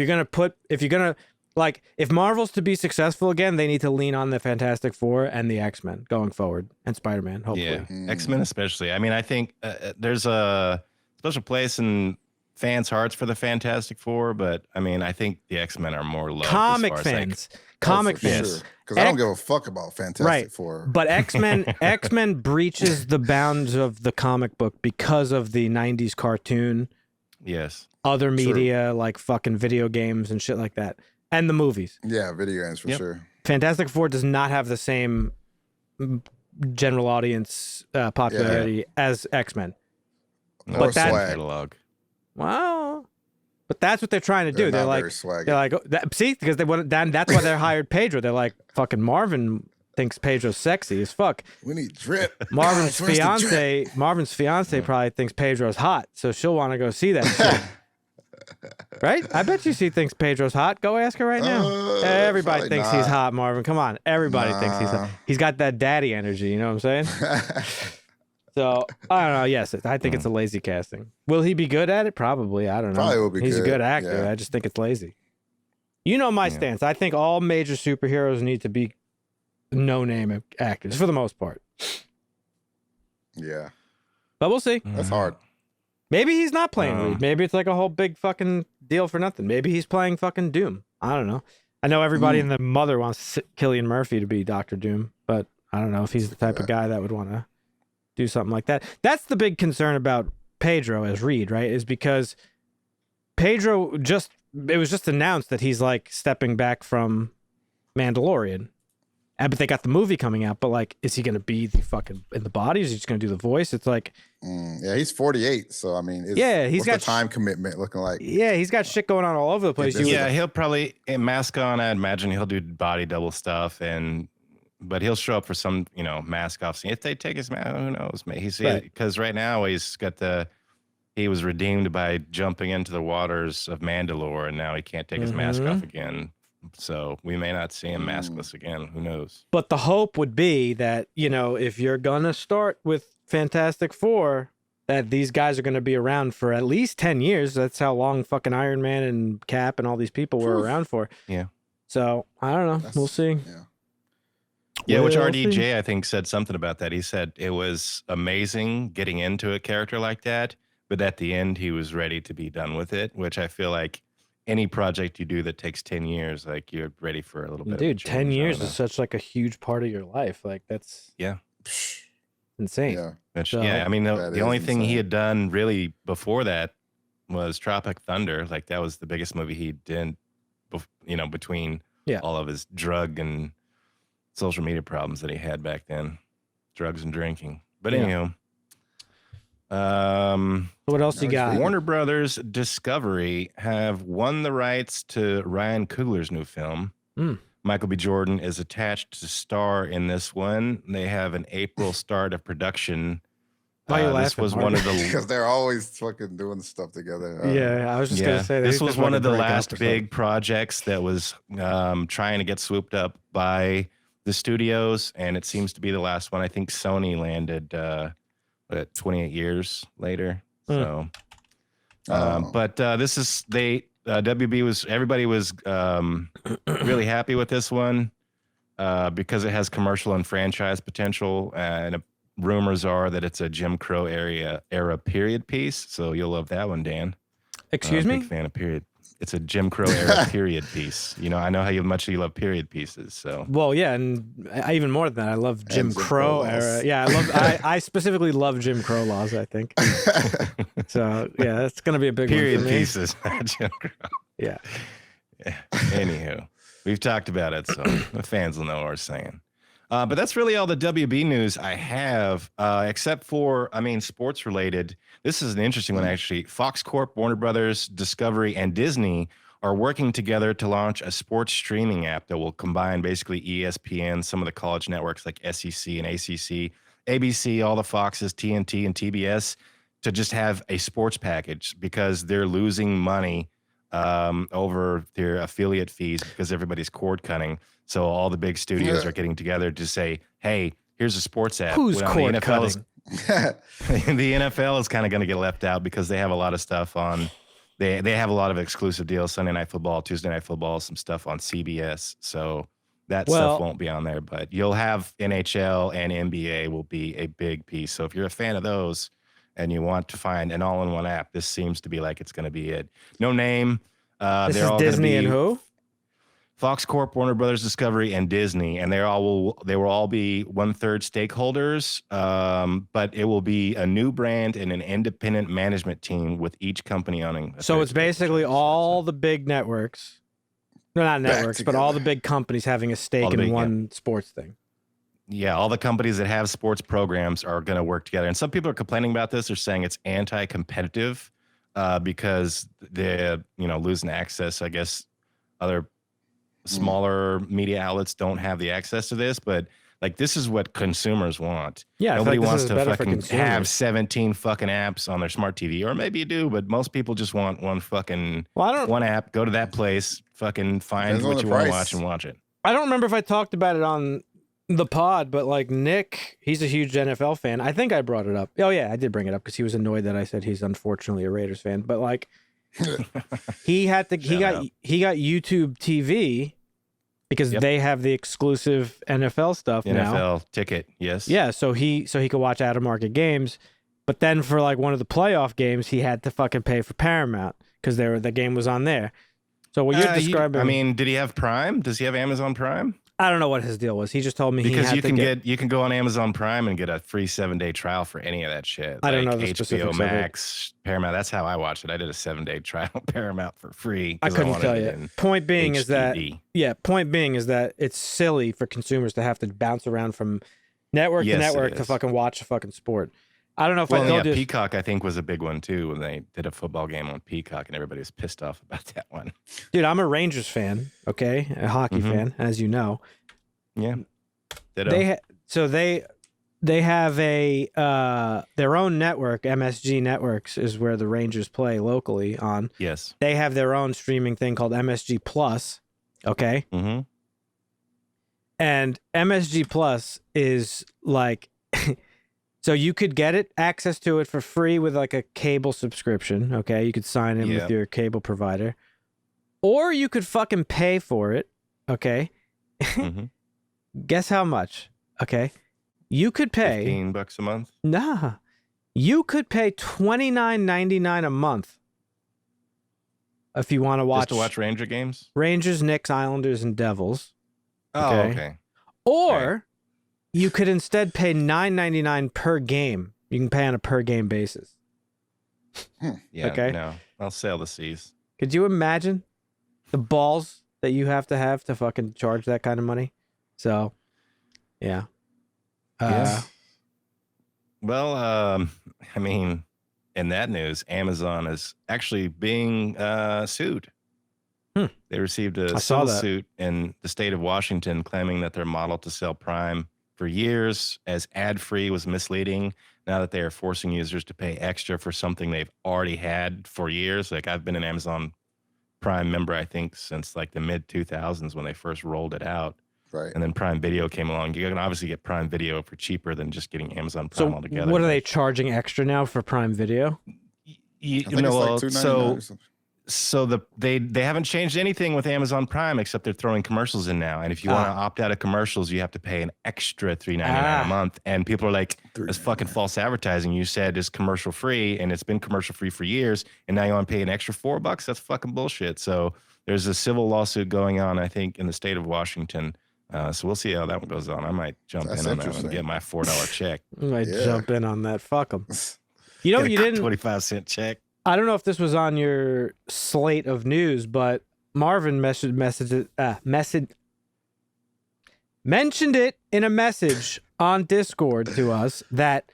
Marvel's to be successful again, they need to lean on the Fantastic Four and the X-Men going forward, and Spider-Man, hopefully. Yeah, X-Men especially. I mean, I think there's a special place in fans' hearts for the Fantastic Four, but I mean, I think the X-Men are more loved. Comic fans. Comic fans. Because I don't give a fuck about Fantastic Four. But X-Men breaches the bounds of the comic book because of the 90s cartoon. Yes. Other media, like fucking video games and shit like that. And the movies. Yeah, video games for sure. Fantastic Four does not have the same general audience popularity as X-Men. No, but that catalog. Wow. But that's what they're trying to do. They're like, see, because that's why they hired Pedro. They're like, fucking Marvin thinks Pedro's sexy as fuck. We need drip. Marvin's fiance probably thinks Pedro's hot, so she'll want to go see that shit. Right? I bet you she thinks Pedro's hot. Go ask her right now. Everybody thinks he's hot, Marvin. Come on. Everybody thinks he's hot. He's got that daddy energy, you know what I'm saying? So, I don't know. Yes, I think it's a lazy casting. Will he be good at it? Probably. I don't know. Probably will be He's good. a good actor. Yeah. I just think it's lazy. You know my stance. I think all major superheroes need to be no-name actors for the most part. Yeah. But we'll see. That's hard. Maybe he's not playing Reed. Maybe it's like a whole big fucking deal for nothing. Maybe he's playing fucking Doom. I don't know. I know everybody in the mother wants Cillian Murphy to be Dr. Doom, but I don't know if he's the type of guy that would want to do something like that. That's the big concern about Pedro as Reed, right? Is because Pedro it was just announced that he's like stepping back from Mandalorian. But they got the movie coming out, but like, is he going to be the fucking in the body? Is he just going to do the voice? It's like, yeah, he's 48. So, I mean, he's got the time commitment looking like. Yeah, he's got shit going on all over the place. Yeah, he'll probably mask on. I imagine he'll do body double stuff but he'll show up for some, mask off scene. If they take his mask, who knows? Because right now he was redeemed by jumping into the waters of Mandalore, and now he can't take his mask off again. So we may not see him maskless again. Who knows? But the hope would be that, if you're going to start with Fantastic Four, that these guys are going to be around for at least 10 years. That's how long fucking Iron Man and Cap and all these people were around for. Yeah. So I don't know. We'll see. Yeah, which We'll RDJ, see. I think, said something about that. He said it was amazing getting into a character like that, but at the end, he was ready to be done with it, which I feel like any project you do that takes 10 years, like you're ready for a little bit Dude, of a change. 10 years is such like a huge part of your life. Like that's insane. Yeah. Which, So- I mean, That the only is thing he insane. had done really before that was Tropic Thunder. Like that was the biggest movie he did, between all of his drug and social media problems that he had back then, drugs and drinking. But anyhow, What else you got? Warner Brothers Discovery have won the rights to Ryan Coogler's new film. Michael B. Jordan is attached to star in this one. They have an April start of production. Why are you This laughing, was Mark? one of the Because they're always fucking doing stuff together. I was just gonna say that this was one of the last big projects that was trying to get swooped up by the studios, and it seems to be the last one. I think Sony landed 28 years later. So, but this is everybody was really happy with this one because it has commercial and franchise potential, and rumors are that it's a Jim Crow era period piece. So you'll love that one, Dan. Excuse me? Big fan of period. It's a Jim Crow era period piece. I know how much you love period pieces. So Well, yeah, and even more than that, I love Jim Crow laws. era. Yeah, I specifically love Jim Crow laws, I think. So yeah, that's gonna be a big period one for me. pieces, not Jim Crow. Yeah. Anywho, we've talked about it, so the fans will know what we're saying. But that's really all the WB news I have, except for, sports related. This is an interesting one, actually. Fox Corp, Warner Brothers, Discovery, and Disney are working together to launch a sports streaming app that will combine basically ESPN, some of the college networks like SEC and ACC, ABC, all the Foxes, TNT, and TBS, to just have a sports package because they're losing money over their affiliate fees because everybody's cord cutting. So all the big studios are getting together to say, hey, here's a sports app. Who's cord cutting? The NFL is kind of going to get left out because they have a lot of stuff on. They have a lot of exclusive deals, Sunday Night Football, Tuesday Night Football, some stuff on CBS. So that stuff won't be on there. But you'll have NHL and NBA will be a big piece. So if you're a fan of those and you want to find an all-in-one app, this seems to be like it's going to be it. No name. This is Disney and who? Fox Corp, Warner Brothers Discovery, and Disney, and they will all be 1/3 stakeholders. But it will be a new brand and an independent management team with each company owning. So it's basically all the big networks, no, not networks, but all the big companies having a stake in one sports thing. Yeah, all the companies that have sports programs are going to work together. And some people are complaining about this. They're saying it's anti-competitive because they're losing access. I guess other smaller media outlets don't have the access to this, but like this is what consumers want. Yeah, nobody like wants to fucking have 17 fucking apps on their smart TV, or maybe you do, but most people just want one fucking one app. Go to that place, fucking find what you want to watch and watch it. I don't remember if I talked about it on the pod, but like Nick, he's a huge NFL fan. I think I brought it up. Oh yeah, I did bring it up because he was annoyed that I said he's unfortunately a Raiders fan. But like, he got YouTube TV because they have the exclusive NFL stuff now. NFL ticket, yes. Yeah, so he could watch out of market games, but then for like one of the playoff games, he had to fucking pay for Paramount because the game was on there. So what you're describing, did he have Prime? Does he have Amazon Prime? I don't know what his deal was. He just told me because he had you can go on Amazon Prime and get a free 7-day trial for any of that shit. I don't know the HBO specifics Max, Paramount. That's how I watched it. I did a 7-day trial Paramount for free. I couldn't tell you. Point being is that it's silly for consumers to have to bounce around from network to network to fucking watch a fucking sport. I don't know if I told you. Peacock, I think, was a big one too when they did a football game on Peacock, and everybody was pissed off about that one. Dude, I'm a Rangers fan. Okay, a hockey fan, as you know. Yeah. They have a their own network. MSG Networks is where the Rangers play locally on. Yes. They have their own streaming thing called MSG Plus. Okay. Mm-hmm. And MSG Plus is like So you could get access to it for free with like a cable subscription. Okay, you could sign in with your cable provider, or you could fucking pay for it. Okay, guess how much? Okay, you could pay $15 a month. Nah, you could pay $29.99 a month if you want to watch. Just to watch Ranger games? Rangers, Knicks, Islanders, and Devils. Oh, okay. Or you could instead pay $9.99 per game. You can pay on a per game basis. Yeah, okay. No, I'll sail the seas. Could you imagine the balls that you have to fucking charge that kind of money? So, yeah. Well, I mean, in that news, Amazon is actually being sued. They received a civil suit in the state of Washington claiming that their model to sell Prime for years as ad-free was misleading. Now that they are forcing users to pay extra for something they've already had for years. Like, I've been an Amazon Prime member, I think, since like the mid-2000s when they first rolled it out. Right. And then Prime Video came along. You can obviously get Prime Video for cheaper than just getting Amazon Prime altogether. What are they charging extra now for Prime Video? So they haven't changed anything with Amazon Prime except they're throwing commercials in now. And if you want to opt out of commercials, you have to pay an extra $3.99 a month. And people are like, "It's fucking false advertising. You said it's commercial free, and it's been commercial free for years, and now you want to pay an extra $4? That's fucking bullshit." So there's a civil lawsuit going on, I think, in the state of Washington. So we'll see how that one goes on. I might jump in on that one and get my $4 check. I might jump in on that. Fuck them. You know, you didn't 25-cent check. I don't know if this was on your slate of news, but Marvin mentioned it in a message on Discord to us that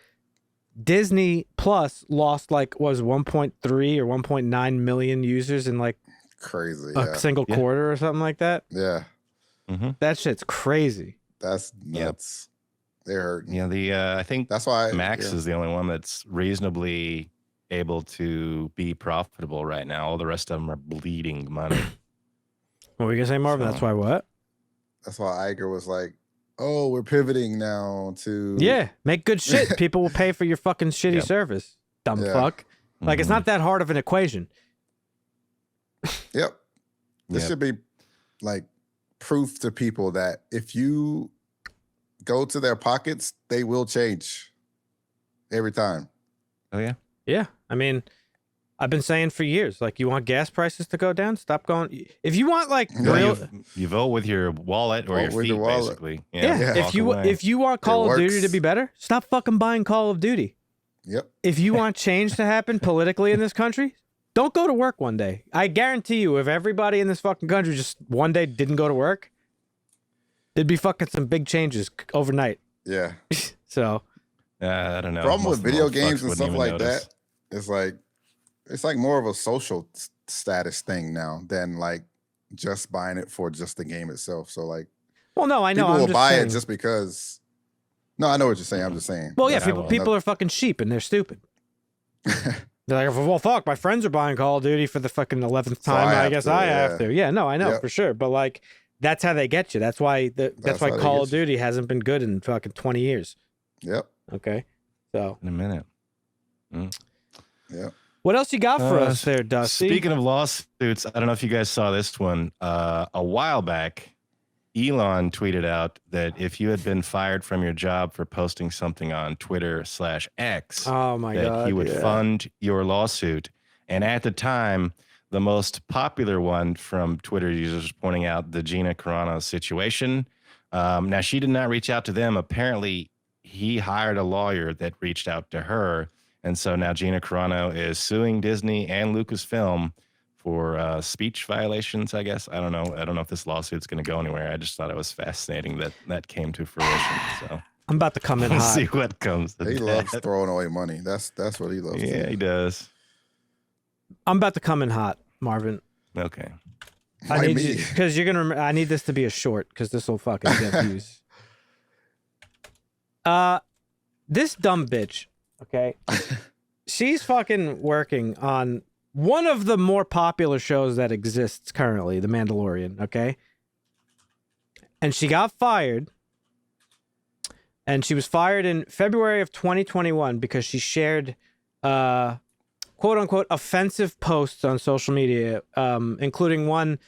Disney Plus lost like 1.3 or 1.9 million users in like crazy a single quarter or something like that. Yeah. That shit's crazy. That's nuts. They're hurting. Yeah, I think that's why Max is the only one that's reasonably able to be profitable right now. All the rest of them are bleeding money. What were you gonna say, Marvin? That's why what? That's why Iger was like, "Oh, we're pivoting now to make good shit. People will pay for your fucking shitty service. Dumb fuck. Like it's not that hard of an equation." Yep. This should be like proof to people that if you go to their pockets, they will change every time. Oh yeah. Yeah. I mean, I've been saying for years, like, you want gas prices to go down? Stop going. If you want like real, you vote with your wallet or your feet, basically. Yeah. If you want Call of Duty to be better, stop fucking buying Call of Duty. Yep. If you want change to happen politically in this country, don't go to work one day. I guarantee you, if everybody in this fucking country just one day didn't go to work, there'd be fucking some big changes overnight. Yeah. So. I don't know. Problem with video games and stuff like that, it's like more of a social status thing now than like just buying it for just the game itself. So like, well, no, I know people will buy it just because. No, I know what you're saying. I'm just saying. Well, yeah, people are fucking sheep and they're stupid. They're like, well, fuck, my friends are buying Call of Duty for the fucking 11th time. I guess I have to. Yeah, no, I know for sure. But like, that's how they get you. That's why that's why Call of Duty hasn't been good in fucking 20 years. Yep. Okay. So in a minute. Yeah. What else you got for us there, Dusty? Speaking of lawsuits, I don't know if you guys saw this one. A while back, Elon tweeted out that if you had been fired from your job for posting something on Twitter/X, he would fund your lawsuit. And at the time, the most popular one from Twitter users was pointing out the Gina Carano situation. Now, she did not reach out to them. Apparently, he hired a lawyer that reached out to her. And so now Gina Carano is suing Disney and Lucasfilm for speech violations, I guess. I don't know. I don't know if this lawsuit's going to go anywhere. I just thought it was fascinating that came to fruition. So I'm about to come in we'll hot. see what comes. He loves throwing away money. That's what he loves. Yeah, he does. I'm about to come in hot, Marvin. Okay. I need you because you're gonna. I need this to be a short because this will fucking get views. This dumb bitch. Okay, she's fucking working on one of the more popular shows that exists currently, The Mandalorian. Okay, and she got fired And she was fired in February of 2021 because she shared quote unquote offensive posts on social media, including one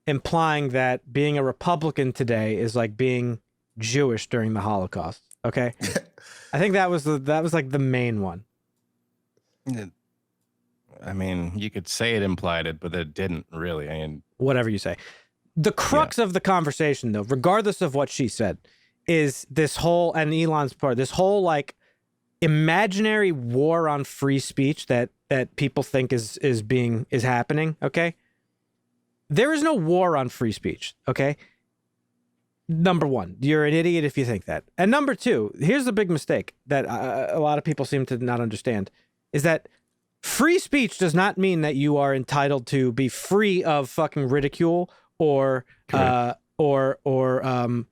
implying that being a Republican today is like being Jewish during the Holocaust. Okay. I think that was like the main one. I mean, you could say it implied it, but it didn't really. I mean, whatever you say. The crux of the conversation, though, regardless of what she said, is this whole, and Elon's part, this whole like imaginary war on free speech that people think is happening. Okay. There is no war on free speech. Okay. Number one, you're an idiot if you think that. And number two, here's the big mistake that a lot of people seem to not understand, is that free speech does not mean that you are entitled to be free of fucking ridicule or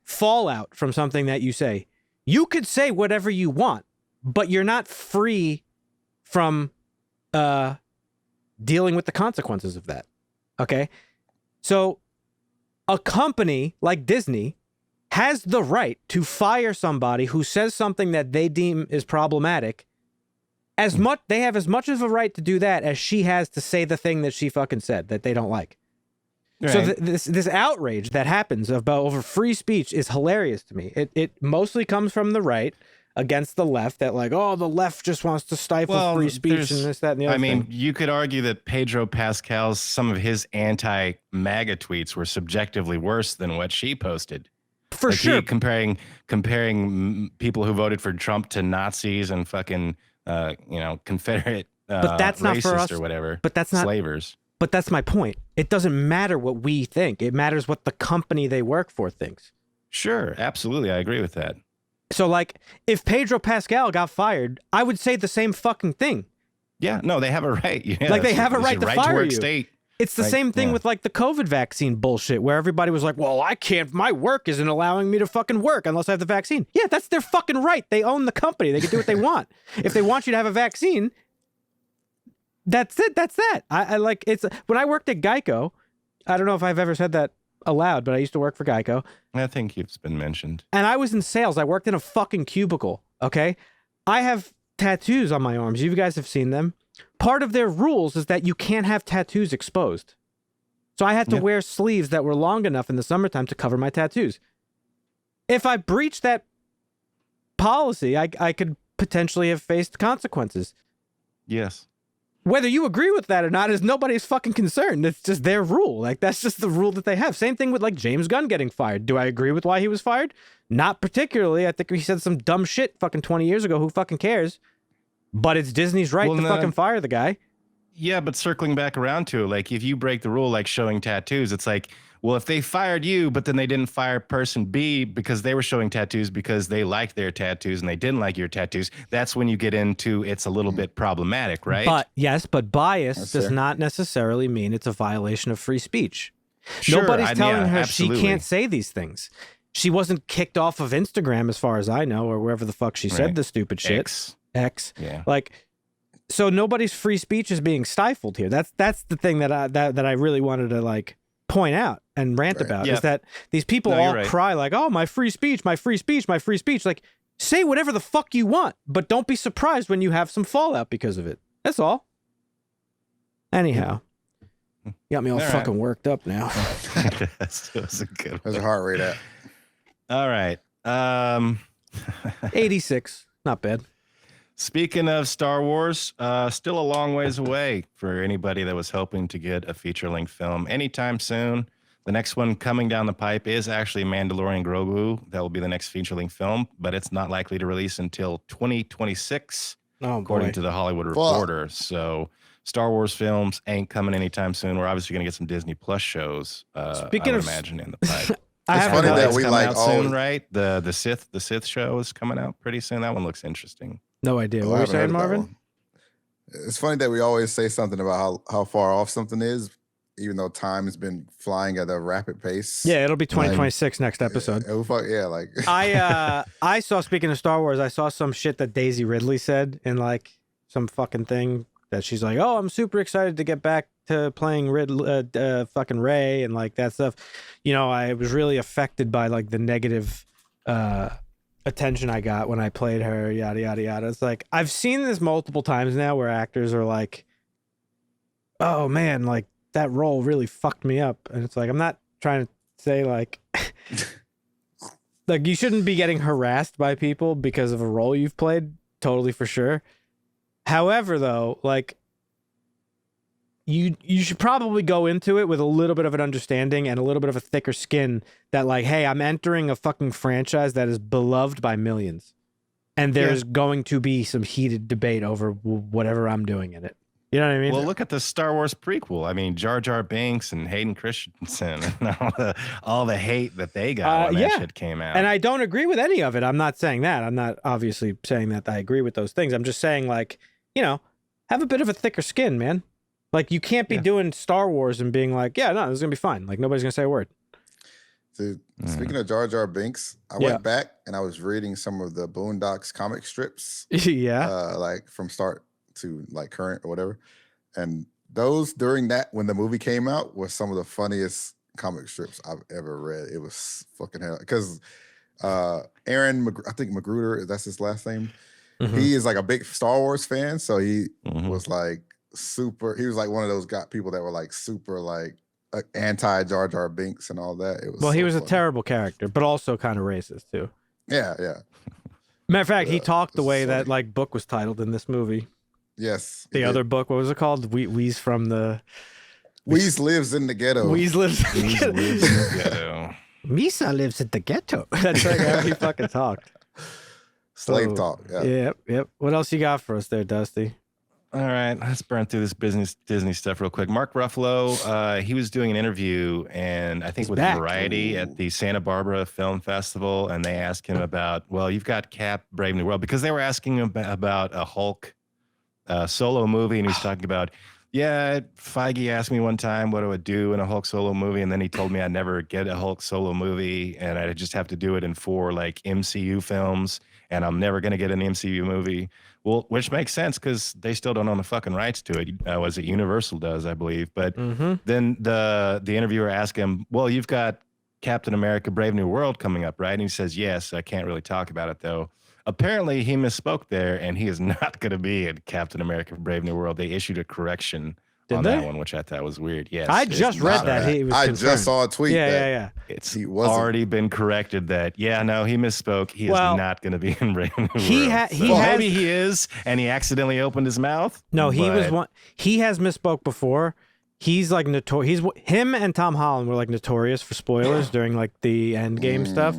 fallout from something that you say. You could say whatever you want, but you're not free from dealing with the consequences of that. Okay? So a company like Disney has the right to fire somebody who says something that they deem is problematic. They have as much of a right to do that as she has to say the thing that she fucking said that they don't like. Right. So this outrage that happens over free speech is hilarious to me. It mostly comes from the right against the left, that like, oh, the left just wants to stifle free speech and this, that, and the other thing. You could argue that Pedro Pascal's, some of his anti-MAGA tweets were subjectively worse than what she posted. For sure. Comparing people who voted for Trump to Nazis and fucking, Confederate but that's not for us, or whatever. But that's not slavers. But that's my point. It doesn't matter what we think. It matters what the company they work for thinks. Sure, absolutely. I agree with that. So, like, if Pedro Pascal got fired, I would say the same fucking thing. Yeah, no, they have a right. Yeah, like, they have a right to fire you. State. It's the same thing with, like, the COVID vaccine bullshit, where everybody was like, well, I can't, my work isn't allowing me to fucking work unless I have the vaccine. Yeah, that's their fucking right. They own the company. They can do what they want. If they want you to have a vaccine, that's it. That's that. I like, it's, when I worked at Geico, I don't know if I've ever said that aloud, but I used to work for Geico. I think it's been mentioned. And I was in sales. I worked in a fucking cubicle, okay? I have tattoos on my arms. You guys have seen them. Part of their rules is that you can't have tattoos exposed. So I had to wear sleeves that were long enough in the summertime to cover my tattoos. If I breached that policy, I could potentially have faced consequences. Yes. Whether you agree with that or not is nobody's fucking concern. It's just their rule. Like, that's just the rule that they have. Same thing with, like, James Gunn getting fired. Do I agree with why he was fired? Not particularly. I think he said some dumb shit fucking 20 years ago. Who fucking cares? But it's Disney's right to fucking fire the guy. Yeah, but circling back around to it, like, if you break the rule, like showing tattoos, it's like, well, if they fired you, but then they didn't fire person B because they were showing tattoos because they liked their tattoos and they didn't like your tattoos, that's when you get into it's a little bit problematic, right? But yes, but bias does not necessarily mean it's a violation of free speech. Sure, Nobody's telling her absolutely. she can't say these things. She wasn't kicked off of Instagram, as far as I know, or wherever the fuck she said the stupid shit. X. Yeah. Like, so nobody's free speech is being stifled here. That's the thing that I really wanted to, like, point out and rant about, is that these people all cry like, oh, my free speech, my free speech, my free speech. Like, say whatever the fuck you want, but don't be surprised when you have some fallout because of it. That's all. Anyhow, you got me all fucking worked up now. That was a good one. There's a heart rate at. All right. 86. Not bad. Speaking of Star Wars, still a long ways away for anybody that was hoping to get a feature-length film anytime soon. The next one coming down the pipe is actually Mandalorian Grogu. That will be the next feature-length film, but it's not likely to release until 2026, according to the Hollywood Reporter. So Star Wars films ain't coming anytime soon. We're obviously going to get some Disney Plus shows, Speaking I would of imagine, in the pipe. It's funny that we like out soon, right? The Sith show is coming out pretty soon. That one looks interesting. No idea. What were you saying, Marvin? It's funny that we always say something about how far off something is, even though time has been flying at a rapid pace. Yeah, it'll be 2026 next episode. Like I saw, speaking of Star Wars, I saw some shit that Daisy Ridley said in, like, some fucking thing that she's like, oh, I'm super excited to get back to playing fucking Rey and, like, that stuff. You know, I was really affected by, like, the negative attention I got when I played her, yada, yada, yada. It's like, I've seen this multiple times now where actors are like, oh man, like that role really fucked me up. And it's like, I'm not trying to say like, like you shouldn't be getting harassed by people because of a role you've played. Totally for sure. However, though, like you should probably go into it with a little bit of an understanding and a little bit of a thicker skin that like, hey, I'm entering a fucking franchise that is beloved by millions. And there's going to be some heated debate over whatever I'm doing in it. You know what I mean? Well, look at the Star Wars prequel. I mean, Jar Jar Binks and Hayden Christensen and all the hate that they got when that shit came out. And I don't agree with any of it. I'm not saying that. I'm not obviously saying that I agree with those things. I'm just saying, like, you know, have a bit of a thicker skin, man. Like, you can't be doing Star Wars and being like, yeah, no, this is going to be fine. Like, nobody's going to say a word. Dude, speaking of Jar Jar Binks, I went back and I was reading some of the Boondocks comic strips. Like from start to like current or whatever. And those during that, when the movie came out, was some of the funniest comic strips I've ever read. It was fucking hell. Because Aaron, I think Magruder, that's his last name. He is like a big Star Wars fan. So he was like he was like one of those people that were like super like anti Jar Jar Binks and all that. It was he was funny. A terrible character, but also kind of racist too. Yeah. Matter of fact, he talked the way that like book was titled in this movie. Yes. The other book, what was it called? Weez from the... Weez lives in the ghetto. Weez lives in the ghetto. Misa lives in the ghetto. That's like how he fucking talked. Slave talk. Yeah. Yep. What else you got for us there, Dusty? All right, let's burn through this Disney stuff real quick. Mark Ruffalo, he was doing an interview, and I think with Variety at the Santa Barbara Film Festival, and they asked him about, well, you've got Cap, Brave New World, because they were asking him about a Hulk solo movie, and he's talking about, Feige asked me one time what I would do in a Hulk solo movie, and then he told me I'd never get a Hulk solo movie, and I'd just have to do it in 4 like MCU films, and I'm never going to get an MCU movie. Well, which makes sense because they still don't own the fucking rights to it. Was it Universal does, I believe. But then the interviewer asked him, well, you've got Captain America Brave New World coming up, right? And he says, yes, I can't really talk about it, though. Apparently, he misspoke there, and he is not going to be in Captain America Brave New World. They issued a correction that one, which I thought was weird. Yes, I just read that. I just saw a tweet. Yeah. It's already been corrected that, he misspoke. He is not going to be in Brave New World. Maybe he is, and he accidentally opened his mouth. No, he has misspoke before. He's like notorious. Him and Tom Holland were like notorious for spoilers during like the Endgame stuff.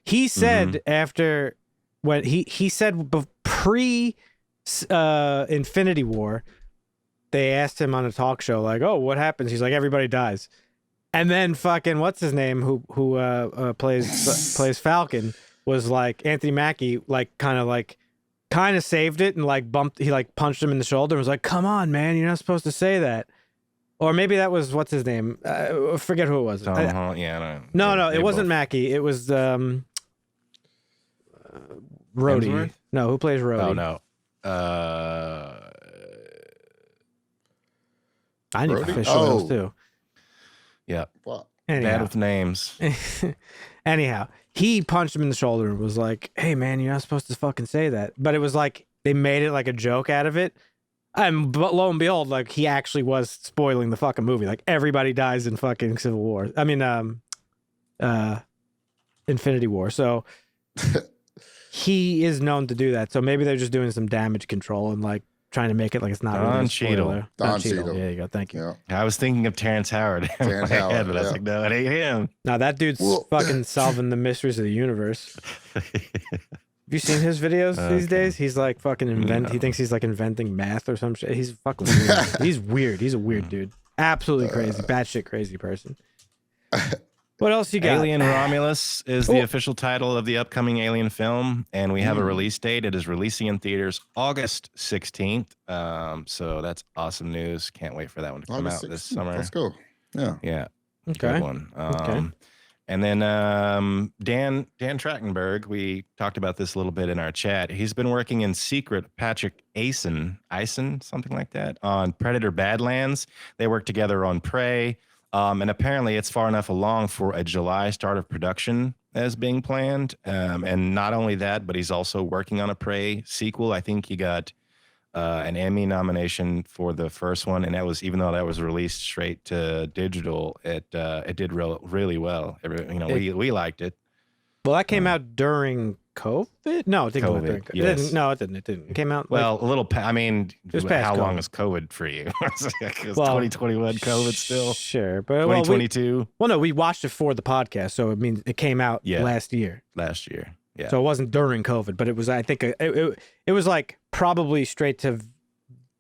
He said after when he said pre Infinity War, they asked him on a talk show like, "Oh, what happens?" He's like, "Everybody dies." And then fucking what's his name who plays Falcon was like Anthony Mackie, like kind of saved it and like punched him in the shoulder and was like, "Come on, man, you're not supposed to say that." Or maybe that was what's his name? I forget who it was. No, it wasn't Mackie. It was Rhodey. Hemsworth? No, who plays Rhodey? Oh no. I need to fish those too. Yeah. What? Bad with names. Anyhow, he punched him in the shoulder and was like, "Hey man, you're not supposed to fucking say that." But it was like they made it like a joke out of it. But lo and behold, like he actually was spoiling the fucking movie. Like everybody dies in fucking Civil War. I mean, Infinity War. So he is known to do that. So maybe they're just doing some damage control and like trying to make it like it's not really a spoiler. Don Cheadle. There you go. Thank you. Yeah. I was thinking of Terrence Howard. But I was like, no, it ain't him. No, that dude's fucking solving the mysteries of the universe. Have you seen his videos these days? He's like fucking He thinks he's like inventing math or some shit. He's fucking weird. He's weird. He's a weird dude. Absolutely crazy. Batshit crazy person. What else you got? Alien Romulus is the official title of the upcoming Alien film, and we have a release date. It is releasing in theaters August 16th. So that's awesome news. Can't wait for that one to come out this summer. Let's go. Yeah. Yeah. Okay. Good one. And then Dan Trachtenberg, we talked about this a little bit in our chat. He's been working in secret, Patrick Eisen, something like that, on Predator Badlands. They worked together on Prey. And apparently it's far enough along for a July start of production as being planned. And not only that, but he's also working on a Prey sequel. I think he got an Emmy nomination for the first one, and that was, even though that was released straight to digital, it did really well. We liked it. Well, that came out during COVID. No, it didn't come out during COVID. Yes. No, it didn't. It didn't. It came out. Well, a little. I mean, how long COVID. is COVID for you? Because 2021 COVID still. Sure, but 2022. Well, no, we watched it for the podcast, so it means it came out last year. Last year, yeah. So it wasn't during COVID, but it was. I think it was like probably straight to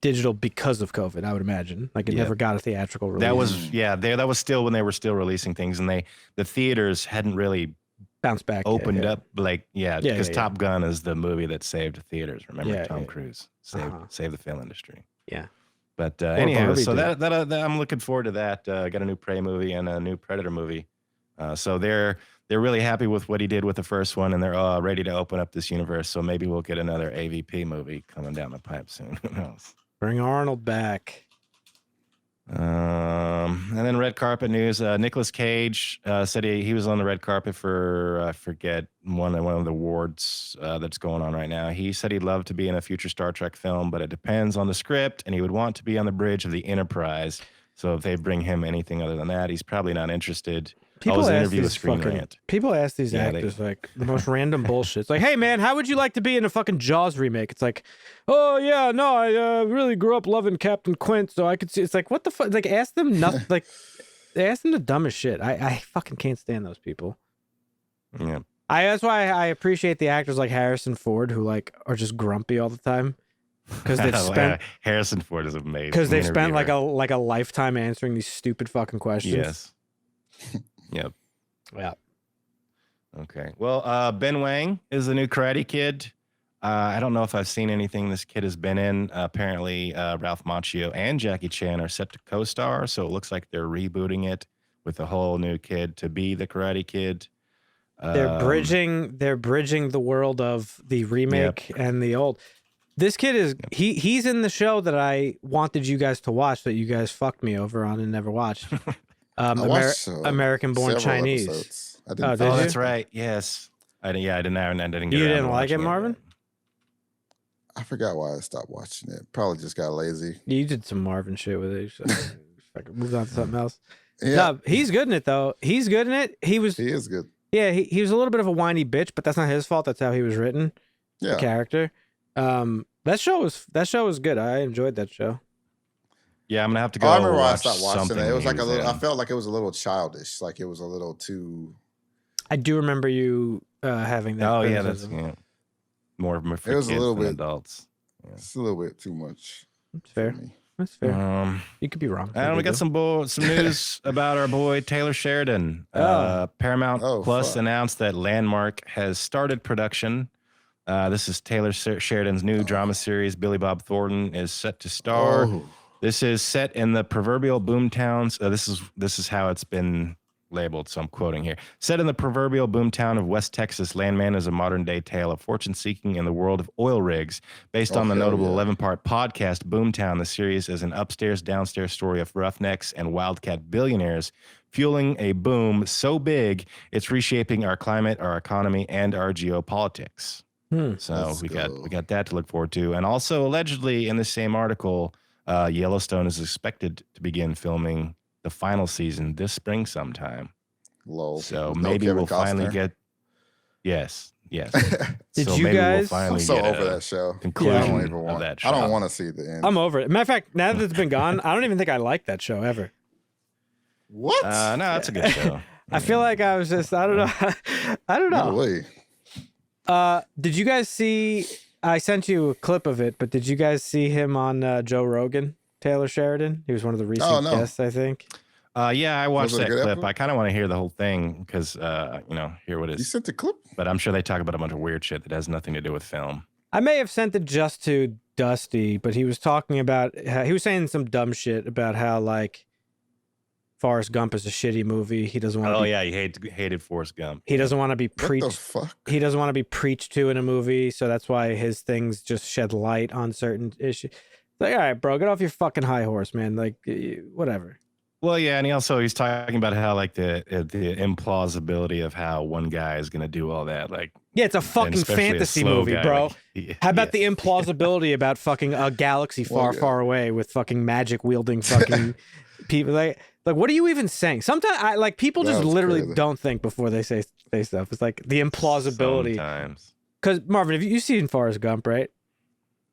digital because of COVID. I would imagine. Like it never got a theatrical release. That was that was still when they were still releasing things, and the theaters hadn't really bounced back, opened up, because Top Gun is the movie that saved the theaters. Remember, Tom Cruise saved the film industry. Yeah. But anyhow, so that I'm looking forward to that. Got a new Prey movie and a new Predator movie. So they're really happy with what he did with the first one, and they're ready to open up this universe. So maybe we'll get another AVP movie coming down the pipe soon. Who knows? Bring Arnold back. And then red carpet news. Nicolas Cage said he was on the red carpet for I forget one of the awards that's going on right now. He said he'd love to be in a future Star Trek film, but it depends on the script, and he would want to be on the bridge of the Enterprise. So if they bring him anything other than that, he's probably not interested. People ask these actors like the most random bullshit. It's like, hey man, how would you like to be in a fucking Jaws remake? It's like, oh yeah, no, I really grew up loving Captain Quint, so I could see. It's like, what the fuck? Like, ask them nothing. Like, they ask them the dumbest shit. I fucking can't stand those people. Yeah. That's why I appreciate the actors like Harrison Ford who like are just grumpy all the time because they've spent. Harrison Ford is amazing because they've spent like a lifetime answering these stupid fucking questions. Yes. Yep. Yeah. Okay. Well, Ben Wang is the new Karate Kid. I don't know if I've seen anything this kid has been in. Apparently, Ralph Macchio and Jackie Chan are set to co-star, so it looks like they're rebooting it with a whole new kid to be the Karate Kid. They're bridging the world of the remake and the old. This kid is he's in the show that I wanted you guys to watch that you guys fucked me over on and never watched. American Born Chinese. I didn't that's right. Yes. I didn't get You didn't like it, Marvin? I forgot why I stopped watching it. Probably just got lazy. You did some Marvin shit with it. So moved on to something else. Yeah. No, he's good in it though. He's good in it. He is good. Yeah, he was a little bit of a whiny bitch, but that's not his fault. That's how he was written. Yeah. The character. That show was good. I enjoyed that show. Yeah, I'm gonna have to go. I remember when I stopped watching it. It was like a little. In. I felt like it was a little childish. Like it was a little too. I do remember you having that. Oh yeah, that's more for it was kids a little than bit adults. Yeah. It's a little bit too much. That's fair. That's fair. You could be wrong. And we got some news about our boy Taylor Sheridan. Paramount Plus announced that Landmark has started production. This is Taylor Sheridan's new drama series. Billy Bob Thornton is set to star. This is set in the proverbial boomtowns. This is how it's been labeled, so I'm quoting here. Set in the proverbial boomtown of West Texas, Landman is a modern-day tale of fortune-seeking in the world of oil rigs. Based on the notable 11-part podcast, Boomtown, the series is an upstairs-downstairs story of roughnecks and wildcat billionaires fueling a boom so big it's reshaping our climate, our economy, and our geopolitics. So we got that to look forward to. And also, allegedly, in the same article, Yellowstone is expected to begin filming the final season this spring sometime. Lol. So maybe we'll finally get. Yes. Did you guys? I'm so over that show. Conclusion I don't even want. that I don't want to see the end. I'm over it. Matter of fact, now that it's been gone, I don't even think I like that show ever. What? No, that's a good show. I feel like I was just. I don't know. I don't know. No way. Did you guys see? I sent you a clip of it, but did you guys see him on Joe Rogan? Taylor Sheridan. He was one of the recent guests, I think. Yeah, I watched that clip. Episode? I kind of want to hear the whole thing because, hear what it is. You sent the clip? But I'm sure they talk about a bunch of weird shit that has nothing to do with film. I may have sent it just to Dusty, but he was talking about, he was saying some dumb shit about how, like, Forrest Gump is a shitty movie. He doesn't want to. Oh, yeah, he hated Forrest Gump. He doesn't want to be preached. What the fuck? He doesn't want to be preached to in a movie, so that's why his things just shed light on certain issues. Like, all right, bro, get off your fucking high horse, man. Like, whatever. Well, yeah, and he's talking about how like the implausibility of how one guy is gonna do all that. Like, Yeah, it's a fucking especially a fantasy slow movie, guy, bro. like, How about the implausibility about fucking a galaxy far, far away with fucking magic wielding fucking people? Like, what are you even saying? Sometimes people just literally crazy. don't think before they say stuff. It's like the implausibility. Sometimes. Because Marvin, have you seen Forrest Gump, right?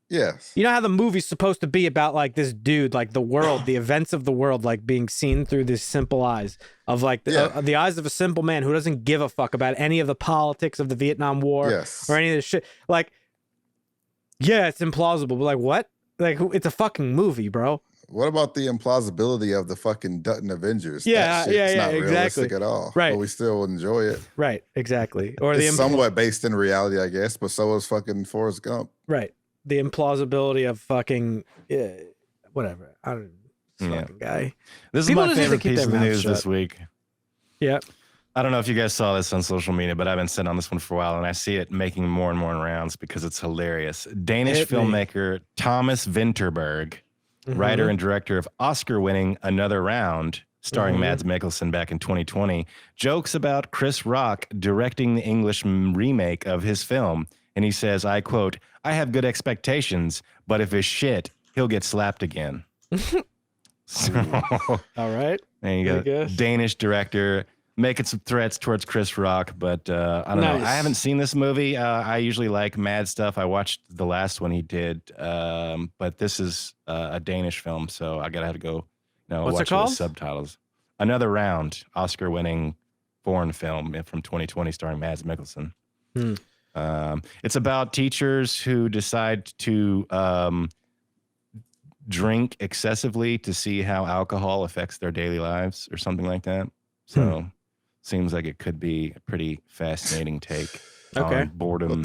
Yes. You know how the movie's supposed to be about like this dude, like the world, the events of the world, like being seen through these simple eyes of like the eyes of a simple man who doesn't give a fuck about any of the politics of the Vietnam War or any of this shit. Like, yeah, it's implausible, but like what? Like it's a fucking movie, bro. What about the implausibility of the fucking Dutton Avengers? Yeah, It's not exactly. realistic at all. Right. But we still enjoy it. Right, exactly. Or It's somewhat based in reality, I guess, but so is fucking Forrest Gump. Right. The implausibility of fucking whatever. I don't know. Fucking guy. This People is my just need to favorite keep piece their of mouths news shut. this week. Yeah. I don't know if you guys saw this on social media, but I've been sitting on this one for a while, and I see it making more and more rounds because it's hilarious. Danish filmmaker Thomas Vinterberg, writer and director of Oscar-winning Another Round, starring Mads Mikkelsen back in 2020, jokes about Chris Rock directing the English remake of his film. And he says, I quote, I have good expectations, but if it's shit, he'll get slapped again. So, all right. There you go. Danish director making some threats towards Chris Rock, but I don't know. I haven't seen this movie. I usually like mad stuff. I watched the last one he did, but this is a Danish film, so I gotta have to go. What's watch it called? the subtitles. Another Round, Oscar-winning foreign film from 2020, starring Mads Mikkelsen. It's about teachers who decide to drink excessively to see how alcohol affects their daily lives, or something like that. So. Seems like it could be a pretty fascinating take on boredom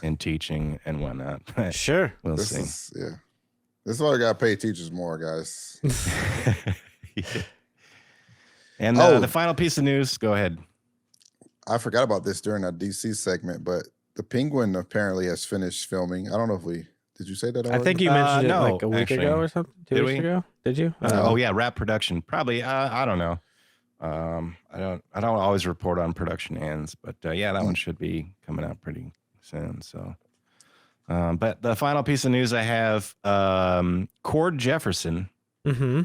in teaching and whatnot. Sure. We'll see. This is why we got to pay teachers more, guys. And the final piece of news, go ahead. I forgot about this during our DC segment, but The Penguin apparently has finished filming. I don't know if did you say that already? I think you mentioned it no, like a week actually. ago or something. 2 weeks ago? Did you? Oh yeah, wrap production. Probably. I don't know. I don't always report on production ends, but yeah, that one should be coming out pretty soon. So, but the final piece of news I have, Cord Jefferson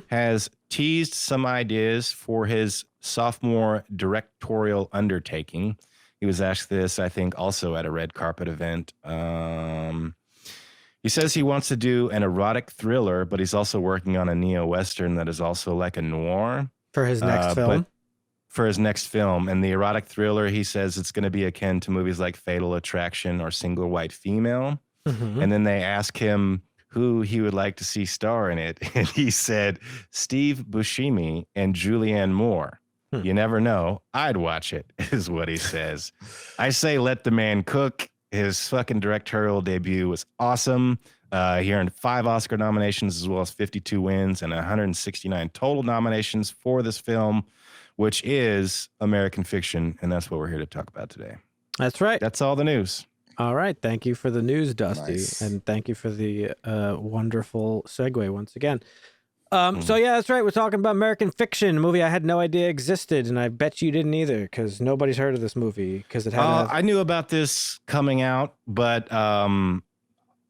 has teased some ideas for his sophomore directorial undertaking. He was asked this, I think, also at a red carpet event. He says he wants to do an erotic thriller, but he's also working on a neo-Western that is also like a noir. For his next film? For his next film. And the erotic thriller, he says it's going to be akin to movies like Fatal Attraction or Single White Female. And then they ask him who he would like to see star in it. And he said, Steve Buscemi and Julianne Moore. You never know. I'd watch it, is what he says. I say let the man cook. His fucking directorial debut was awesome. He earned 5 Oscar nominations as well as 52 wins and 169 total nominations for this film, which is American Fiction, and that's what we're here to talk about today. That's right. That's all the news. All right. Thank you for the news, Dusty. Nice. And thank you for the wonderful segue once again. So yeah, that's right. We're talking about American Fiction, a movie I had no idea existed, and I bet you didn't either, because nobody's heard of this movie because it had. I knew about this coming out, but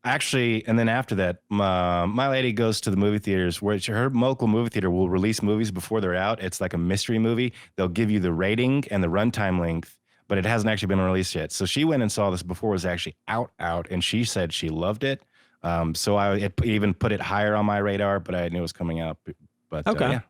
actually, and then after that, my lady goes to the movie theaters, where her local movie theater will release movies before they're out. It's like a mystery movie. They'll give you the rating and the runtime length, but it hasn't actually been released yet. So she went and saw this before it was actually out, and she said she loved it. So I even put it higher on my radar, but I knew it was coming out. But yeah.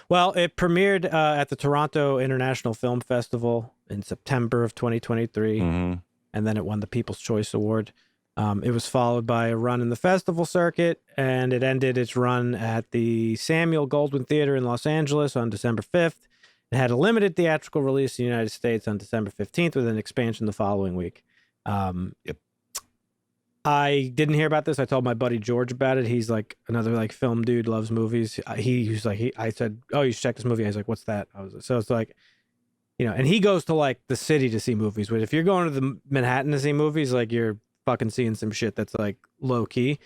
Well, it premiered at the Toronto International Film Festival in September of 2023, and then it won the People's Choice Award. It was followed by a run in the festival circuit, and it ended its run at the Samuel Goldwyn Theater in Los Angeles on December 5th. It had a limited theatrical release in the United States on December 15th with an expansion the following week. I didn't hear about this. I told my buddy George about it. He's like another like film dude, loves movies. I said, oh, you should check this movie. I was like, what's that? So it's like, and he goes to like the city to see movies. But if you're going to the Manhattan to see movies, like you're fucking seeing some shit that's like low key.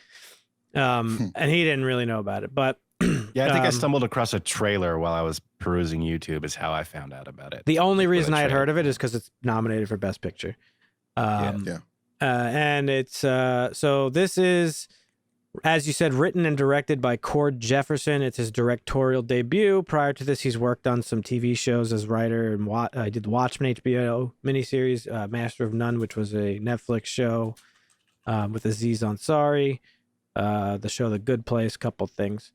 And he didn't really know about it. But Yeah, I think I stumbled across a trailer while I was perusing YouTube. Is how I found out about it. The only reason I had trailer. heard of it is because it's nominated for Best Picture. Yeah. And it's so this is, as you said, written and directed by Cord Jefferson. It's his directorial debut. Prior to this, he's worked on some TV shows as writer, and I did the Watchmen HBO miniseries, Master of None, which was a Netflix show with Aziz Ansari, the show The Good Place, couple things.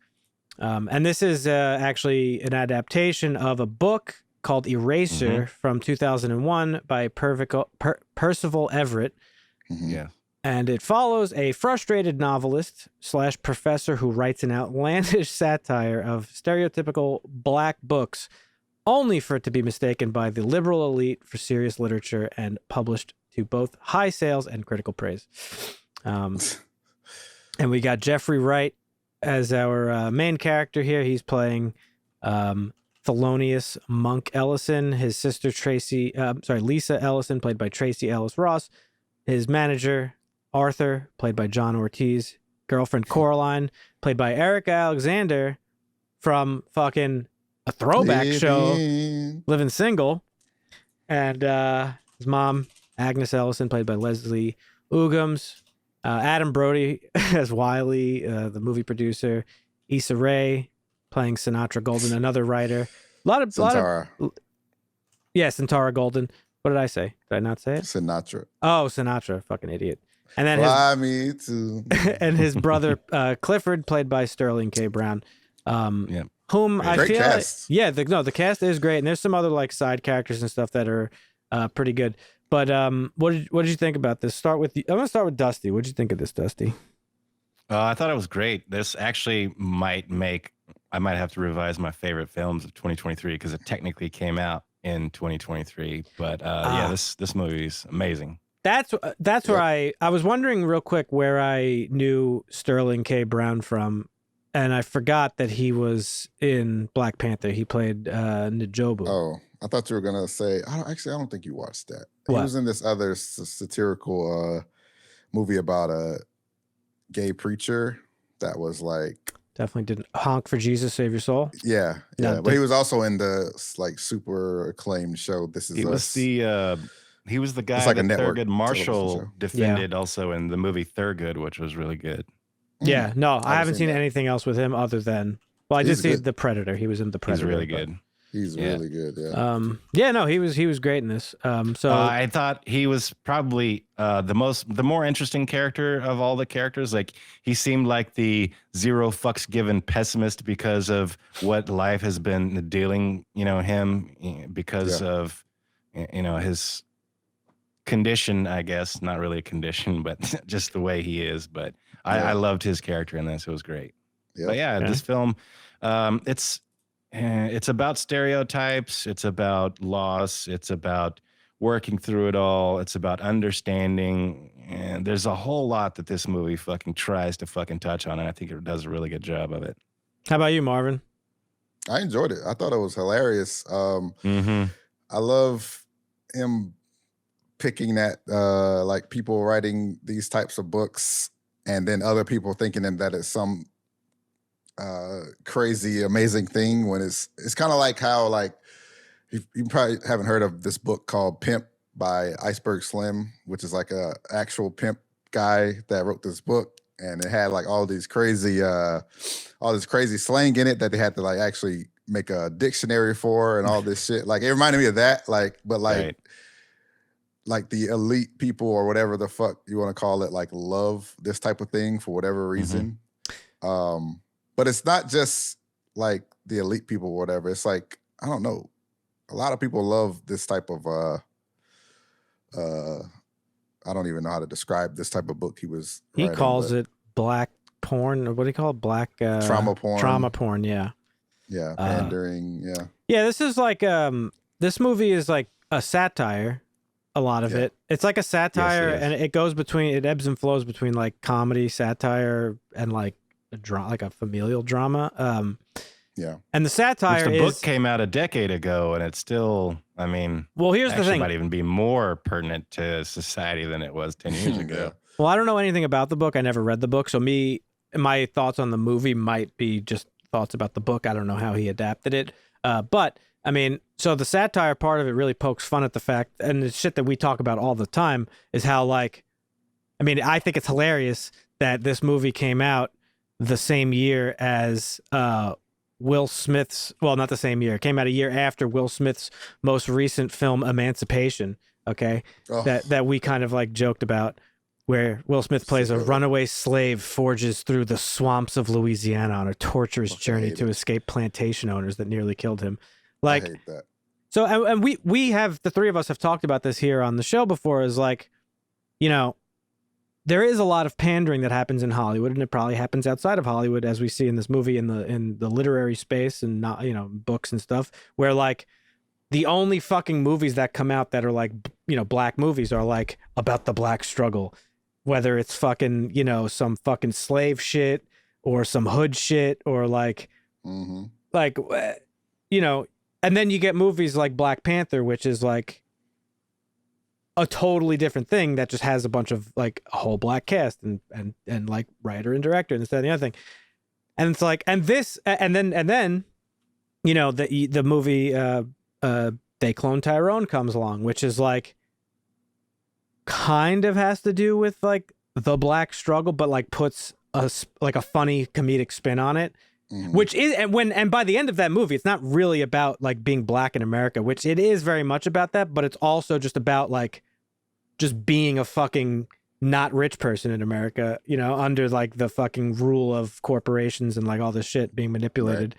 And this is actually an adaptation of a book called Erasure from 2001 by Percival Everett. Yeah. And it follows a frustrated novelist / professor who writes an outlandish satire of stereotypical black books, only for it to be mistaken by the liberal elite for serious literature and published to both high sales and critical praise. And we got Jeffrey Wright as our main character here. He's playing Thelonious Monk Ellison, his sister Lisa Ellison, played by Tracee Ellis Ross, his manager Arthur, played by John Ortiz, girlfriend Coraline, played by Erika Alexander from fucking a throwback show, Living Single, and his mom Agnes Ellison, played by Leslie Uggams, Adam Brody as Wiley, the movie producer, Issa Rae playing Sinatra Golden, another writer. Santara. Santara Golden. What did I say? Did I not say it? Sinatra. Oh, Sinatra, fucking idiot. And then Fly me too. and his brother Clifford, played by Sterling K. Brown. Whom Great I feel cast. the cast is great, and there's some other like side characters and stuff that are pretty good. But what did you think about this? I'm gonna start with Dusty. What did you think of this, Dusty? I thought it was great. This actually I might have to revise my favorite films of 2023 because it technically came out in 2023. But this movie is amazing. That's where I was wondering real quick where I knew Sterling K. Brown from, and I forgot that he was in Black Panther. He played N'Jobu. Oh, I thought you were gonna say. I don't think you watched that. What? He was in this other satirical movie about a gay preacher that was like. Definitely didn't honk for Jesus, save your soul. Yeah. No, but he was also in the like super acclaimed show. This is Us. He was the guy like a that network Thurgood television Marshall show. defended also in the movie Thurgood, which was really good. Yeah, no, I haven't seen that. anything else with him other than I did He's see good. The Predator. He was in The Predator. He's really good. He's really good. Yeah. He was great in this. So I thought he was probably the more interesting character of all the characters. Like he seemed like the zero fucks given pessimist because of what life has been dealing, him because of, his condition, I guess. Not really a condition, but just the way he is. But I loved his character in this. It was great. Yep. But this film, it's about stereotypes. It's about loss. It's about working through it all. It's about understanding. And there's a whole lot that this movie fucking tries to fucking touch on. And I think it does a really good job of it. how about you, Marvin? I enjoyed it. I thought it was hilarious. I love him picking that like people writing these types of books and then other people thinking that it's some crazy amazing thing when it's kind of like how like you probably haven't heard of this book called Pimp by Iceberg Slim, which is like a actual pimp guy that wrote this book, and it had like all this crazy slang in it that they had to like actually make a dictionary for and all this shit. Like it reminded me of that, like, but like Right. like the elite people or whatever the fuck you want to call it, like love this type of thing for whatever reason. But it's not just like the elite people or whatever. It's like, I don't know. A lot of people love this type of I don't even know how to describe this type of book he was He writing, calls but it black porn, or what do you call it? Black trauma porn. Trauma porn, yeah. Yeah, pandering, yeah. Yeah, this is like this movie is like a satire, a lot of it. It's like a satire, Yes, it is. and it ebbs and flows between like comedy, satire, and like a familial drama. Yeah. And the satire Which the book is came out a decade ago, and it's still, I mean, well. Here's the actually thing. might even be more pertinent to society than it was 10 years ago. Well, I don't know anything about the book. I never read the book, so my thoughts on the movie might be just thoughts about the book. I don't know how he adapted it. But I mean, so the satire part of it really pokes fun at the fact, and the shit that we talk about all the time is how, like, I mean, I think it's hilarious that this movie came out the same year as Will Smith's, well, not the same year. It came out a year after Will Smith's most recent film, Emancipation, okay? That we kind of like joked about, where Will Smith plays a runaway slave, forges through the swamps of Louisiana on a torturous journey to escape plantation owners that nearly killed him. Like, I hate that. So, and we have, the three of us have talked about this here on the show before, is like, you know, there is a lot of pandering that happens in Hollywood, and it probably happens outside of Hollywood, as we see in this movie, in the literary space and not, you know, books and stuff, where like the only fucking movies that come out that are like, you know, black movies are like about the black struggle, whether it's fucking, you know, some fucking slave shit or some hood shit or like, like, you know, and then you get movies like Black Panther, which is like a totally different thing that just has a bunch of like a whole black cast and like writer and director and this, that, and the other thing. And it's like, and then, you know, the movie, They Clone Tyrone comes along, which is like, kind of has to do with like the black struggle, but like puts a funny comedic spin on it. Which is, and by the end of that movie, it's not really about like being black in America, which it is very much about that, but it's also just about like just being a fucking not rich person in America, you know, under like the fucking rule of corporations and like all this shit being manipulated.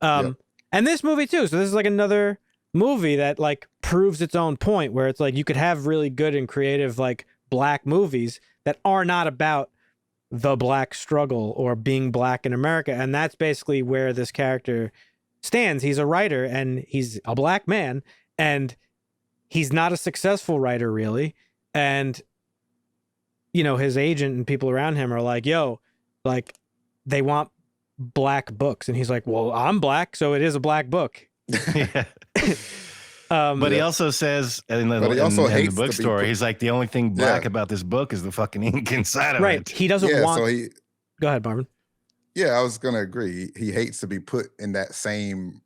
Right. And this movie too. So this is like another movie that like proves its own point, where it's like you could have really good and creative like black movies that are not about the black struggle or being black in America. And that's basically where this character stands. He's a writer and he's a black man, and he's not a successful writer really. And, you know, his agent and people around him are like, yo, like they want black books. And he's like, well, I'm black, so it is a black book. Yeah. But he also says in the bookstore, he's like, the only thing black about this book is the fucking ink inside of it. Right. He doesn't want. So go ahead, Marvin. Yeah, I was gonna agree. He hates to be put in that same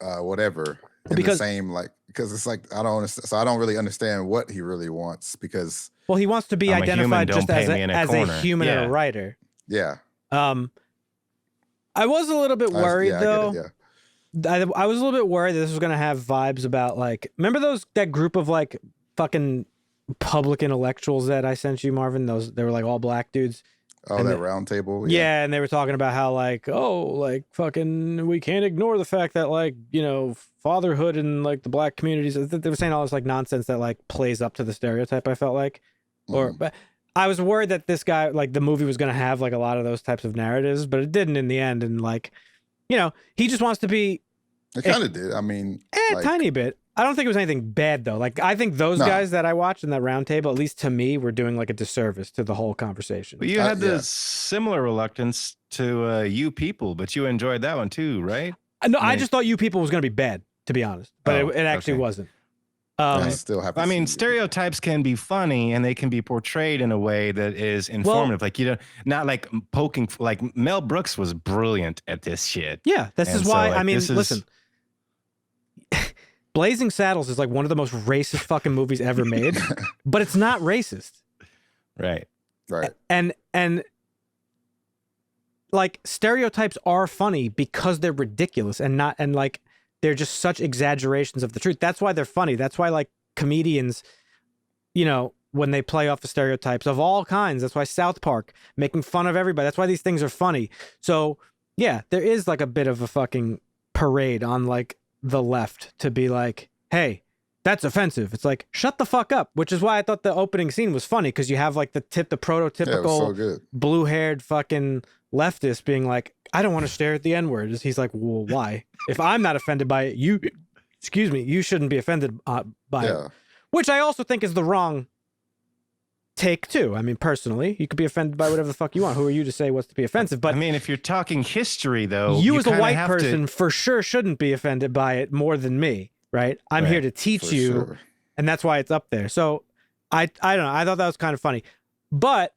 whatever. Because it's like I don't understand. So I don't really understand what he really wants, because he wants to be identified just as a human and a writer. Yeah. I was a little bit worried though. I was a little bit worried that this was going to have vibes about like, remember that group of like fucking public intellectuals that I sent you, Marvin? They were like all black dudes. Oh, that round table. Yeah. And they were talking about how like, oh, like fucking, we can't ignore the fact that like, you know, fatherhood in like the black communities. They were saying all this like nonsense that like plays up to the stereotype, I felt like. But I was worried that this guy, like the movie was going to have like a lot of those types of narratives, but it didn't in the end. And like, you know, he just wants to be. It kind of did. I mean, a tiny bit. I don't think it was anything bad though. Like I think those guys that I watched in that round table, at least to me, were doing like a disservice to the whole conversation. Well, you had this similar reluctance to You People, but you enjoyed that one too, right? No, I just thought You People was going to be bad, to be honest, but it actually wasn't. I still have. I mean, stereotypes can be funny, and they can be portrayed in a way that is informative. Like, you know, not like poking. Like Mel Brooks was brilliant at this shit. Yeah, this is why. I mean, listen. Blazing Saddles is like one of the most racist fucking movies ever made, but it's not racist. Right. And like stereotypes are funny because they're ridiculous and like they're just such exaggerations of the truth. That's why they're funny. That's why like comedians, you know, when they play off the stereotypes of all kinds, that's why South Park, making fun of everybody. That's why these things are funny. So yeah, there is like a bit of a fucking parade on like the left to be like, hey, that's offensive. It's like, shut the fuck up, which is why I thought the opening scene was funny, because you have like the prototypical blue-haired fucking leftist being like, I don't want to stare at the N-word. He's like, well, why? If I'm not offended by it, you shouldn't be offended by it. Which I also think is the wrong take too. I mean, personally, you could be offended by whatever the fuck you want. Who are you to say what's to be offensive? But I mean, if you're talking history though, you as a white person for sure shouldn't be offended by it more than me, right? I'm here to teach you, and that's why it's up there. So I don't know. I thought that was kind of funny, but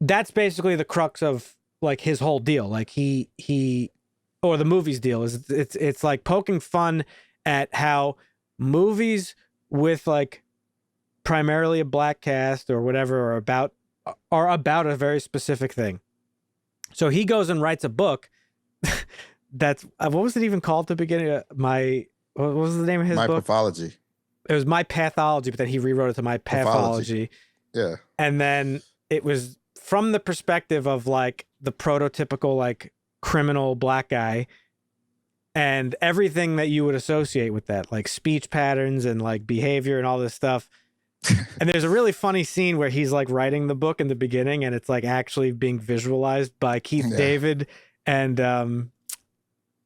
that's basically the crux of like his whole deal. Like he or the movies deal is it's like poking fun at how movies with like primarily a black cast or whatever are about a very specific thing. So he goes and writes a book that's what was it even called at the beginning? What was the name of his My book? Pathology. It was My Pathology, but then he rewrote it to My Pathology. Yeah. And then it was from the perspective of like the prototypical like criminal black guy and everything that you would associate with that, like speech patterns and like behavior and all this stuff. And there's a really funny scene where he's like writing the book in the beginning and it's like actually being visualized by Keith David and I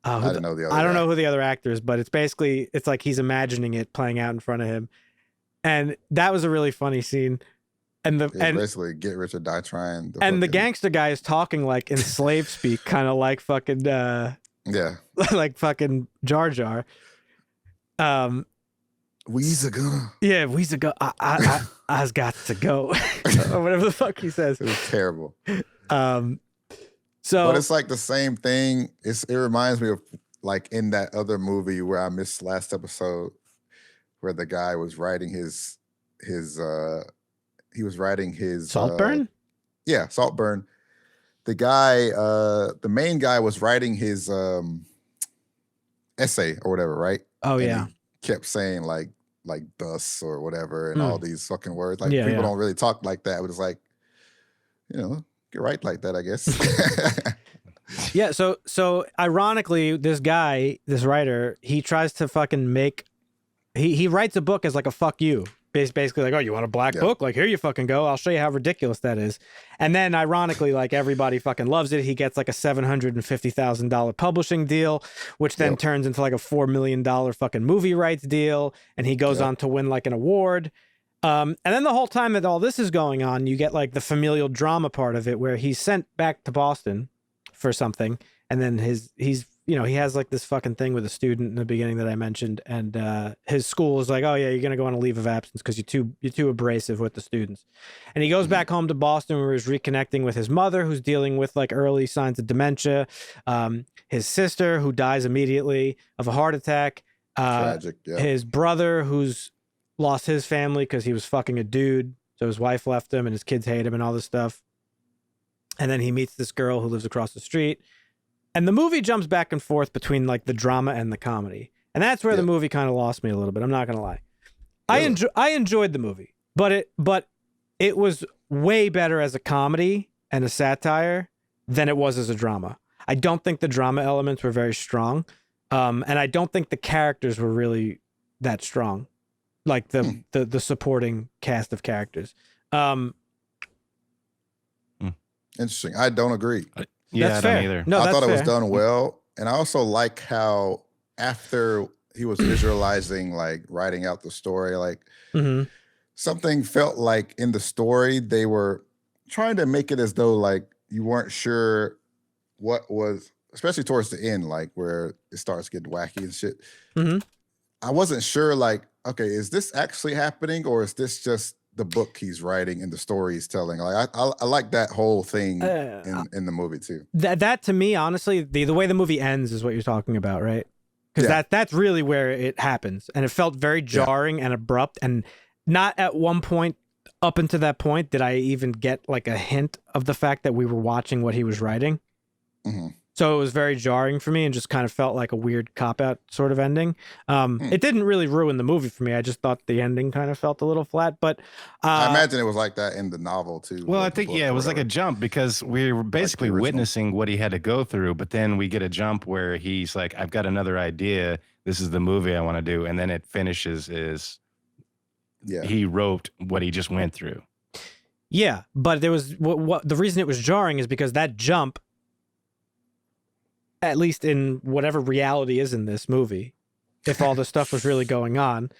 don't know the other. I don't know who the other actor is, but it's like he's imagining it playing out in front of him. And that was a really funny scene. And basically get rich or die trying. The gangster guy is talking like in slave speak, kind of like fucking like fucking Jar Jar. We's a gonna. Yeah, we's a go. I's got to go, or whatever the fuck he says. It was terrible. So, but it's like the same thing. It reminds me of like in that other movie where I missed last episode, where the guy was writing his Saltburn. Yeah, Saltburn. The guy, the main guy, was writing his essay or whatever, right? Oh, and yeah. He kept saying like thus or whatever and all these fucking words. Like people don't really talk like that, but it's like, get right like that, I guess. Yeah. So ironically, this guy, this writer, he tries to fucking he writes a book as like a fuck you. Basically like, oh, you want a black book? Like, here you fucking go. I'll show you how ridiculous that is. And then ironically, like everybody fucking loves it. He gets like a $750,000 publishing deal, which then turns into like a $4 million fucking movie rights deal. And he goes on to win like an award. And then the whole time that all this is going on, you get like the familial drama part of it where he's sent back to Boston for something. And then he has like this fucking thing with a student in the beginning that I mentioned, and his school is like, oh yeah, you're gonna go on a leave of absence because you're too abrasive with the students. And he goes back home to Boston where he's reconnecting with his mother, who's dealing with like early signs of dementia, his sister who dies immediately of a heart attack, tragic. Yeah. His brother who's lost his family because he was fucking a dude, so his wife left him and his kids hate him and all this stuff. And then he meets this girl who lives across the street. And the movie jumps back and forth between like the drama and the comedy. And that's where the movie kind of lost me a little bit. I'm not going to lie. Really? I enjoyed the movie, but it was way better as a comedy and a satire than it was as a drama. I don't think the drama elements were very strong. And I don't think the characters were really that strong. Like the supporting cast of characters. Interesting. I don't agree. Yeah, I don't either. No, I thought it was fair. done well. And I also like how after he was visualizing, like writing out the story, like something felt like in the story, they were trying to make it as though like you weren't sure what was, especially towards the end, like where it starts getting wacky and shit. I wasn't sure like, okay, is this actually happening or is this just the book he's writing and the story he's telling? Like I like that whole thing in the movie too. That to me, honestly, the way the movie ends is what you're talking about, right? Because that's really where it happens, and it felt very jarring and abrupt, and not at one point up until that point did I even get like a hint of the fact that we were watching what he was writing. So it was very jarring for me and just kind of felt like a weird cop-out sort of ending. It didn't really ruin the movie for me. I just thought the ending kind of felt a little flat. But I imagine it was like that in the novel too. Well, I think, it was like a jump because we were basically witnessing what he had to go through. But then we get a jump where he's like, I've got another idea. This is the movie I want to do. And then it finishes he wrote what he just went through. Yeah, but there was what the reason it was jarring is because that jump, at least in whatever reality is in this movie, if all the stuff was really going on,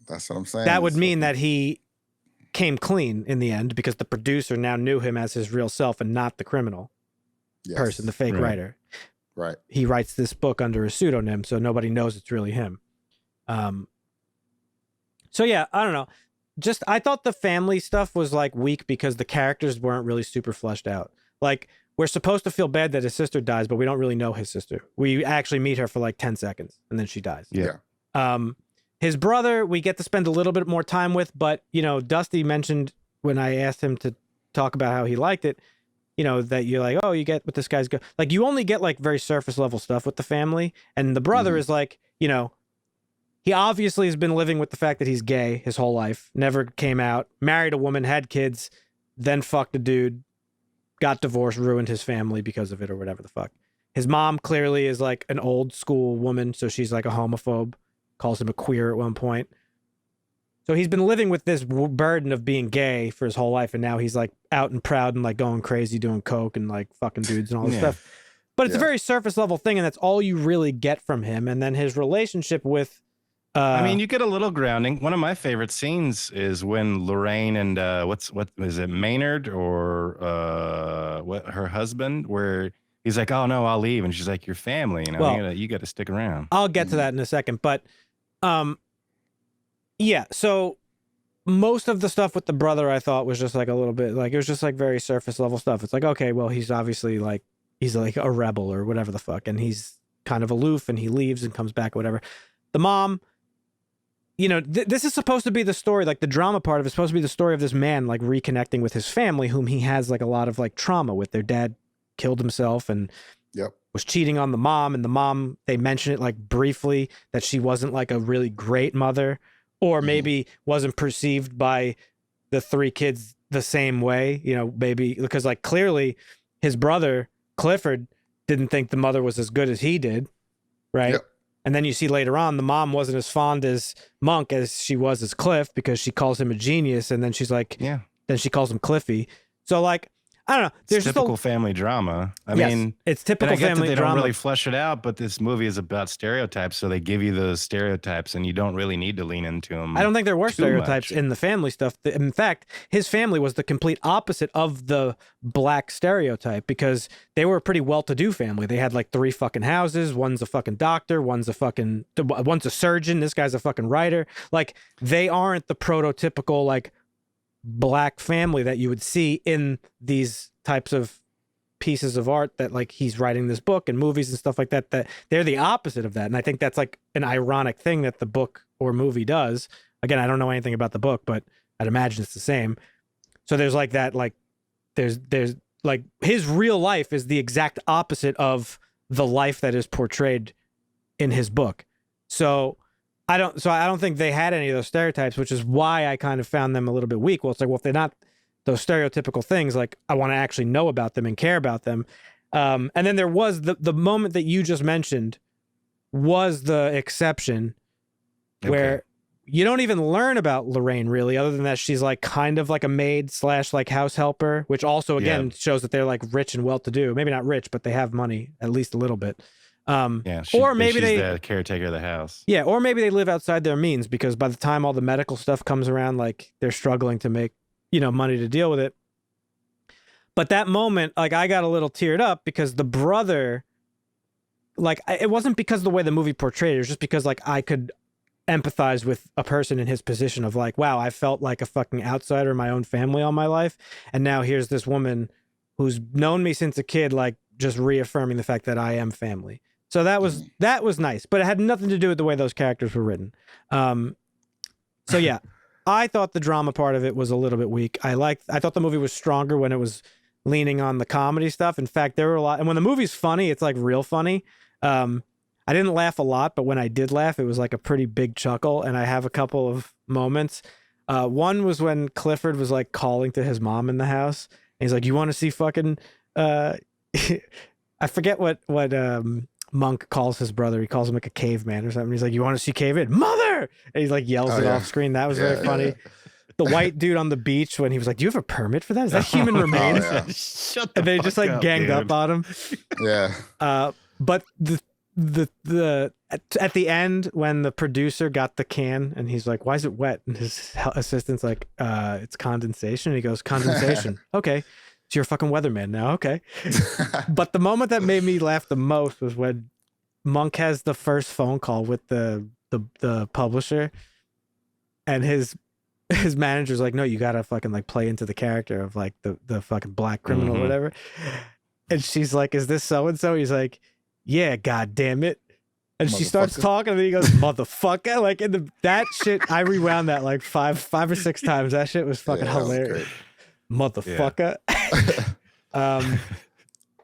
that's what I'm saying. That would mean that he came clean in the end because the producer now knew him as his real self and not the criminal person, the fake writer. Right. He writes this book under a pseudonym, so nobody knows it's really him. So yeah, I don't know. I thought the family stuff was like weak because the characters weren't really super fleshed out. Like we're supposed to feel bad that his sister dies, but we don't really know his sister. We actually meet her for like 10 seconds and then she dies. Yeah. His brother, we get to spend a little bit more time with, but, you know, Dusty mentioned when I asked him to talk about how he liked it, you know, that you're like, oh, you get what this guy's go. Like, you only get like very surface level stuff with the family. And the brother is like, you know, he obviously has been living with the fact that he's gay his whole life, never came out, married a woman, had kids, then fucked a dude, got divorced, ruined his family because of it or whatever the fuck. His mom clearly is like an old school woman, so she's like a homophobe, calls him a queer at one point. So he's been living with this burden of being gay for his whole life, and now he's like out and proud and like going crazy doing coke and like fucking dudes and all this stuff. But it's a very surface level thing, and that's all you really get from him. And then his relationship with I mean, you get a little grounding. One of my favorite scenes is when Lorraine and what is it, Maynard or what her husband, where he's like, "Oh no, I'll leave," and she's like, "Your family, you know, well, you got to stick around." I'll get to that in a second, but yeah. So most of the stuff with the brother, I thought was just like a little bit like it was just like very surface level stuff. It's like, okay, well, he's obviously like he's like a rebel or whatever the fuck, and he's kind of aloof, and he leaves and comes back or whatever. The mom. You know, this is supposed to be the story, like the drama part of it is supposed to be the story of this man, like reconnecting with his family, whom he has like a lot of like trauma with. Their dad killed himself and was cheating on the mom. And the mom, they mention it like briefly that she wasn't like a really great mother, or maybe wasn't perceived by the three kids the same way, you know, maybe because like clearly his brother, Clifford, didn't think the mother was as good as he did. Right. Yep. And then you see later on, the mom wasn't as fond as Monk as she was as Cliff because she calls him a genius. And then she's like, then she calls him Cliffy. So like, I don't know. There's it's typical family drama. I mean, it's typical and I get family that they drama. don't really flesh it out, but this movie is about stereotypes. So they give you those stereotypes and you don't really need to lean into them. I don't think there were stereotypes in the family stuff. In fact, his family was the complete opposite of the black stereotype because they were a pretty well-to-do family. They had like 3 fucking houses. One's a fucking doctor. One's a surgeon. This guy's a fucking writer. Like they aren't the prototypical like black family that you would see in these types of pieces of art that like he's writing this book and movies and stuff like that, that they're the opposite of that. And I think that's like an ironic thing that the book or movie does. Again, I don't know anything about the book, but I'd imagine it's the same. So there's like that, like there's like his real life is the exact opposite of the life that is portrayed in his book. So I don't think they had any of those stereotypes, which is why I kind of found them a little bit weak. Well, it's like, well, if they're not those stereotypical things, like I want to actually know about them and care about them. And then there was the moment that you just mentioned was the exception where you don't even learn about Lorraine really, other than that she's like kind of like a maid / like house helper, which also again shows that they're like rich and well-to-do. Maybe not rich, but they have money at least a little bit. Or maybe she's the caretaker of the house. Yeah, or maybe they live outside their means because by the time all the medical stuff comes around, like they're struggling to make, you know, money to deal with it. But that moment, like I got a little teared up because the brother, like it wasn't because of the way the movie portrayed it, it was just because like I could empathize with a person in his position of like, wow, I felt like a fucking outsider in my own family all my life. And now here's this woman who's known me since a kid, like just reaffirming the fact that I am family. So that was nice, but it had nothing to do with the way those characters were written. So yeah, I thought the drama part of it was a little bit weak. I thought the movie was stronger when it was leaning on the comedy stuff. In fact, there were a lot, and when the movie's funny, it's like real funny. I didn't laugh a lot, but when I did laugh, it was like a pretty big chuckle. And I have a couple of moments. One was when Clifford was like calling to his mom in the house. And he's like, "You want to see fucking?" I forget what Monk calls his brother. He calls him like a caveman or something. He's like, "You want to see caveman, mother?" And he like yells it off screen. That was very funny. The white dude on the beach when he was like, "Do you have a permit for that? Is that human remains?" Shut the And they just like fuck up, ganged dude. up on him. Yeah. But at the end when the producer got the can and he's like, "Why is it wet?" And his assistant's like, "It's condensation." And he goes, "Condensation." Okay. So you're a fucking weatherman now. Okay. But the moment that made me laugh the most was when Monk has the first phone call with the publisher and his manager's like, "No, you gotta fucking like play into the character of like the fucking black criminal or whatever." and she's like, "Is this so and so?" He's like, "Yeah, god damn it." And she starts Motherfucker. talking, and then he goes, "Motherfucker!" Like that shit. I rewound that like five or six times. That shit was fucking Yeah, that was hilarious. great. Motherfucker.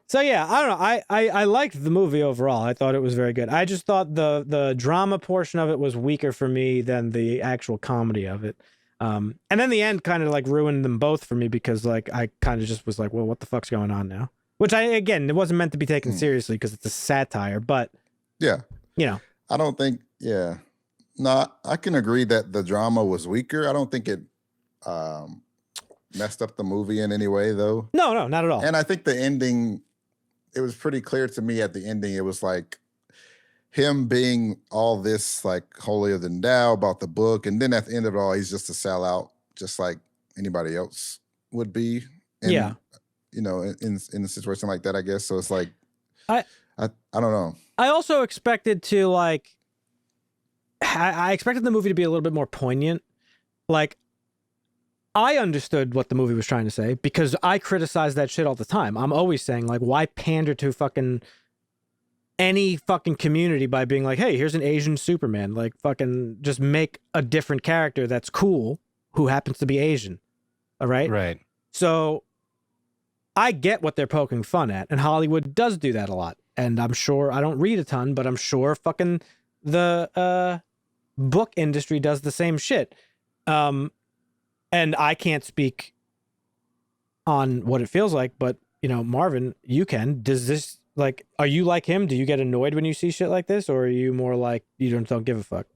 So yeah, I don't know. I liked the movie overall. I thought it was very good. I just thought the drama portion of it was weaker for me than the actual comedy of it. And then the end kind of like ruined them both for me because like I kind of just was like, well, what the fuck's going on now? Which it wasn't meant to be taken seriously because it's a satire, but Yeah. you know. I don't think, yeah. No, I can agree that the drama was weaker. I don't think it messed up the movie in any way, though. No, not at all. And I think the ending, it was pretty clear to me at the ending, it was like him being all this like holier than thou about the book. And then at the end of it all, he's just a sellout, just like anybody else would be. And, Yeah. You know, in a situation like that, I guess. So it's like, I don't know. I also expected to like, I expected the movie to be a little bit more poignant. Like, I understood what the movie was trying to say because I criticize that shit all the time. I'm always saying like, why pander to fucking any fucking community by being like, hey, here's an Asian Superman. Like, fucking just make a different character that's cool who happens to be Asian. All right? Right. So I get what they're poking fun at, and Hollywood does do that a lot. And I'm sure, I don't read a ton, but I'm sure fucking the book industry does the same shit. And I can't speak on what it feels like, but, you know, Marvin, you can. Does this, like, are you like him? Do you get annoyed when you see shit like this? Or are you more like, you don't give a fuck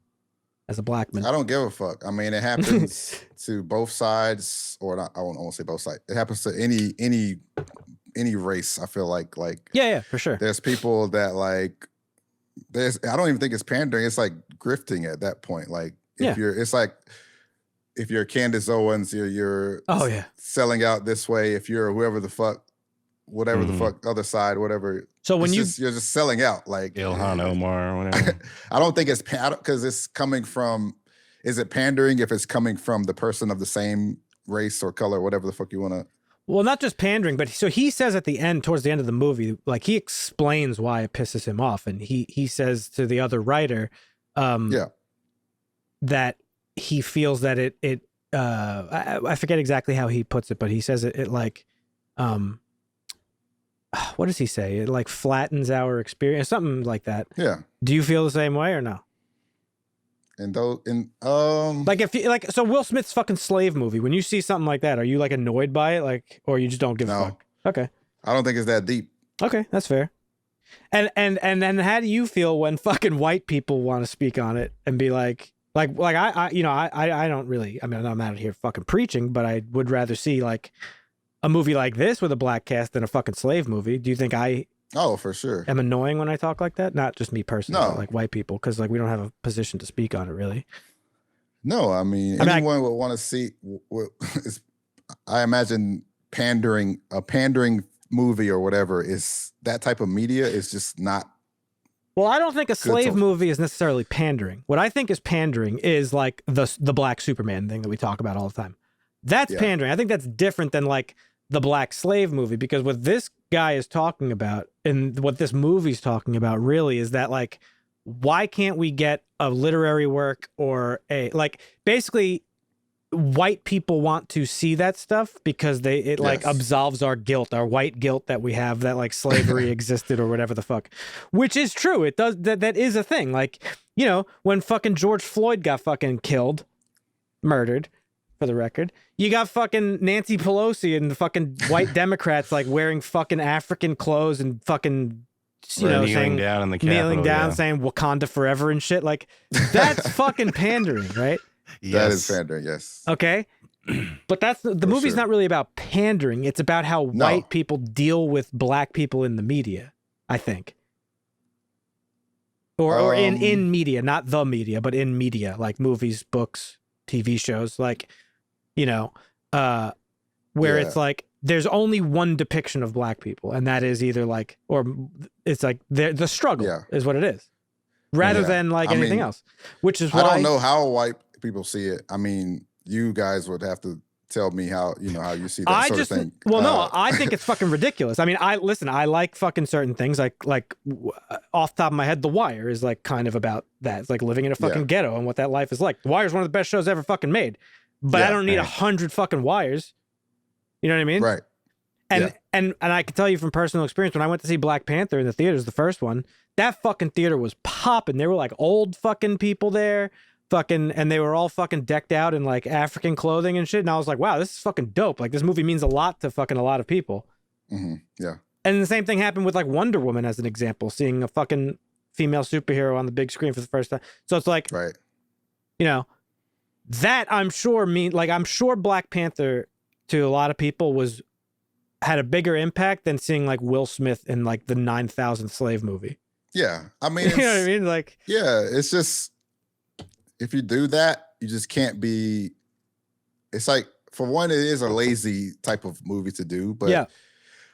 as a black man? I don't give a fuck. I mean, it happens to both sides, or not, I won't say both sides. It happens to any race, I feel like. Yeah, for sure. There's people that like, I don't even think it's pandering. It's like grifting at that point. Like, it's like, if you're Candace Owens, you're selling out this way. If you're whoever the fuck, whatever the fuck, other side, whatever. So when you're just selling out, like Ilhan Omar or whatever. I don't think it's because it's coming from. Is it pandering if it's coming from the person of the same race or color, whatever the fuck you want to? Well, not just pandering, but so he says at the end, towards the end of the movie, like he explains why it pisses him off, and he says to the other writer, that he feels that I forget exactly how he puts it, but he says it like, what does he say? It like flattens our experience, something like that. Yeah. Do you feel the same way or no? And those, like if you like, so Will Smith's fucking Slave movie, when you see something like that, are you like annoyed by it? Like, or you just don't give a fuck? Okay. I don't think it's that deep. Okay. That's fair. And how do you feel when fucking white people want to speak on it and be like I don't really, I mean, I'm not out here fucking preaching, but I would rather see like a movie like this with a black cast than a fucking slave movie. Do you think for sure, am annoying when I talk like that? Not just me personally, no. But like white people, because like we don't have a position to speak on it really. No, I mean, anyone would want to see. I imagine a pandering movie or whatever is that type of media is just not. Well, I don't think a slave movie is necessarily pandering. What I think is pandering is like the black Superman thing that we talk about all the time. That's pandering. I think that's different than like the black slave movie, because what this guy is talking about and what this movie's talking about really is that like, why can't we get a literary work or like basically white people want to see that stuff because it like absolves our guilt, our white guilt that we have that like slavery existed or whatever the fuck, which is true. It does. That is a thing. Like, you know, when fucking George Floyd got fucking murdered, for the record, you got fucking Nancy Pelosi and the fucking white Democrats like wearing fucking African clothes and fucking, kneeling down in the Capitol, saying Wakanda forever and shit. Like that's fucking pandering, right? Yes. That is pandering, yes. Okay. But that's the movie's not really about pandering. It's about how white people deal with black people in the media, I think. Or in media, not the media, but in media, like movies, books, TV shows, like, you know, where it's like there's only one depiction of black people, and that is either like, or it's like the struggle is what it is, rather than like anything else, which is why I don't know how white people see it. I mean, you guys would have to tell me how you see that sort of thing. Well, no, I think it's fucking ridiculous. I mean, I like fucking certain things. Off the top of my head, The Wire is like kind of about that. It's like living in a fucking ghetto and what that life is like. The Wire is one of the best shows ever fucking made. But I don't need 100 fucking wires. You know what I mean? Right. And I can tell you from personal experience, when I went to see Black Panther in the theaters, the first one, that fucking theater was popping. There were like old fucking people there, and they were all fucking decked out in like African clothing and shit. And I was like, wow, this is fucking dope. Like, this movie means a lot to fucking a lot of people. Mm-hmm. Yeah. And the same thing happened with like Wonder Woman as an example, seeing a fucking female superhero on the big screen for the first time. So it's like, right. You know, that I'm sure Black Panther to a lot of people had a bigger impact than seeing like Will Smith in like the 9,000th Slave movie. Yeah. I mean, you know what I mean? Like, yeah, it's just, if you do that, you just can't be, it's like, for one, it is a lazy type of movie to do, but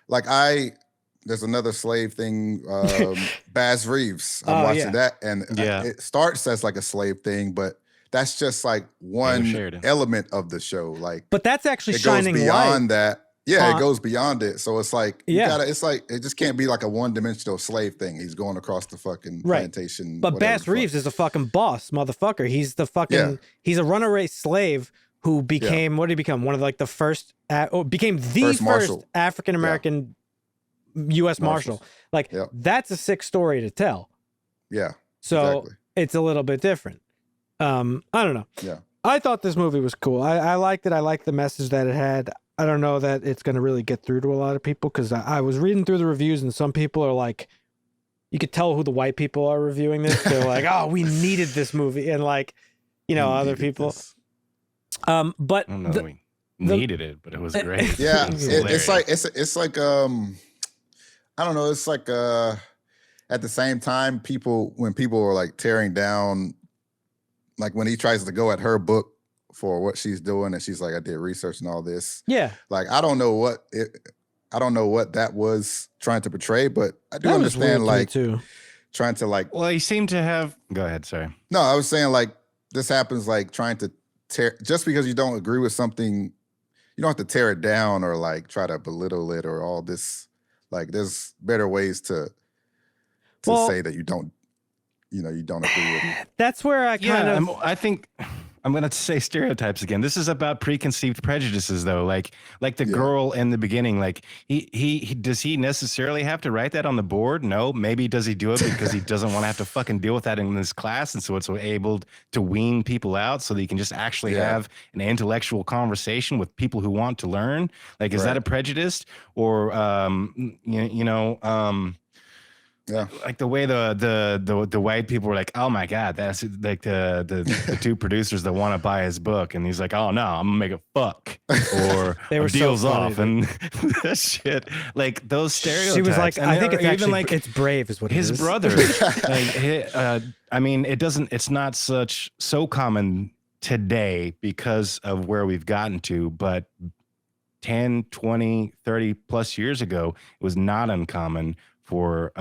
like there's another slave thing, Baz Reeves. I'm watching that, and it starts as like a slave thing, but that's just like one element of the show. Like, but that's actually it goes beyond that. Yeah, it goes beyond it. So it's like, it's like, it just can't be like a one-dimensional slave thing. He's going across the fucking plantation. But Baz Reeves is a fucking boss, motherfucker. He's the fucking, he's a runaway slave who became, what did he become? One of like the first, became the first African-American U.S. Marshal. Like, that's a sick story to tell. Yeah. So it's a little bit different. I don't know. Yeah. I thought this movie was cool. I liked it. I liked the message that it had. I don't know that it's going to really get through to a lot of people, because I was reading through the reviews and some people are like, you could tell who the white people are reviewing this. They're like, oh, we needed this movie. And like, you know, other people. This. But I don't know, we needed it, but it was great. Yeah. It's like, I don't know. It's like, at the same time, when people are like tearing down, like when he tries to go at her book for what she's doing, and she's like, I did research and all this. Yeah. Like, I don't know what that was trying to portray, but I do understand, like, trying to like. Well, he seemed to have. Go ahead. Sorry. No, I was saying, like, this happens, like trying to tear, just because you don't agree with something, you don't have to tear it down or like try to belittle it or all this. Like, there's better ways to say that you don't agree with it. That's where I kind of. I think. I'm going to say stereotypes again. This is about preconceived prejudices, though. Like the girl in the beginning, like he does he necessarily have to write that on the board? No. Maybe does he do it because he doesn't want to have to fucking deal with that in his class, and so it's able to wean people out so that he can just actually have an intellectual conversation with people who want to learn. Like, is that a prejudice, or like the way the white people were like, oh my God, that's like the two producers that want to buy his book, and he's like, oh no, I'm gonna make it fuck, or they were deals so funny, off, and that shit, like those stereotypes. She was like, and I think it's even actually like it's brave, is what it is. His brother. I mean, it's not so common today because of where we've gotten to, but 10, 20, 30 plus years ago, it was not uncommon for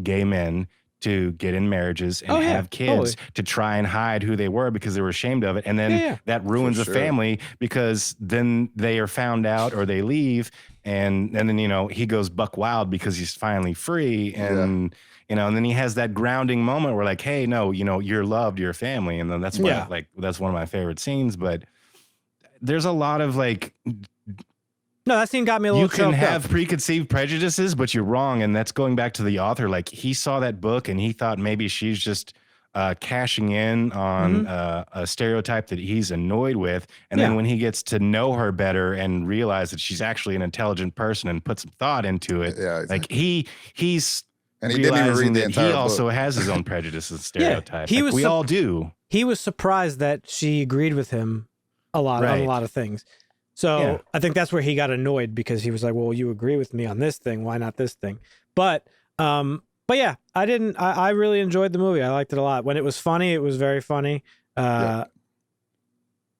gay men to get in marriages and have kids to try and hide who they were because they were ashamed of it. And then that ruins a family, because then they are found out or they leave, and then, he goes buck wild because he's finally free. And, and then he has that grounding moment where like, hey, no, you're loved, you're family. And then that's why, that's one of my favorite scenes. But there's a lot of like, no, that scene got me a little. You can have preconceived prejudices, but you're wrong, and that's going back to the author. Like, he saw that book and he thought maybe she's just cashing in on a stereotype that he's annoyed with, and then when he gets to know her better and realize that she's actually an intelligent person and put some thought into it, like he's and he didn't even read the entire book. He also has his own prejudices and stereotypes. We all do. He was surprised that she agreed with him on a lot of things. So I think that's where he got annoyed, because he was like, well, you agree with me on this thing. Why not this thing? But yeah, I really enjoyed the movie. I liked it a lot. When it was funny, it was very funny. I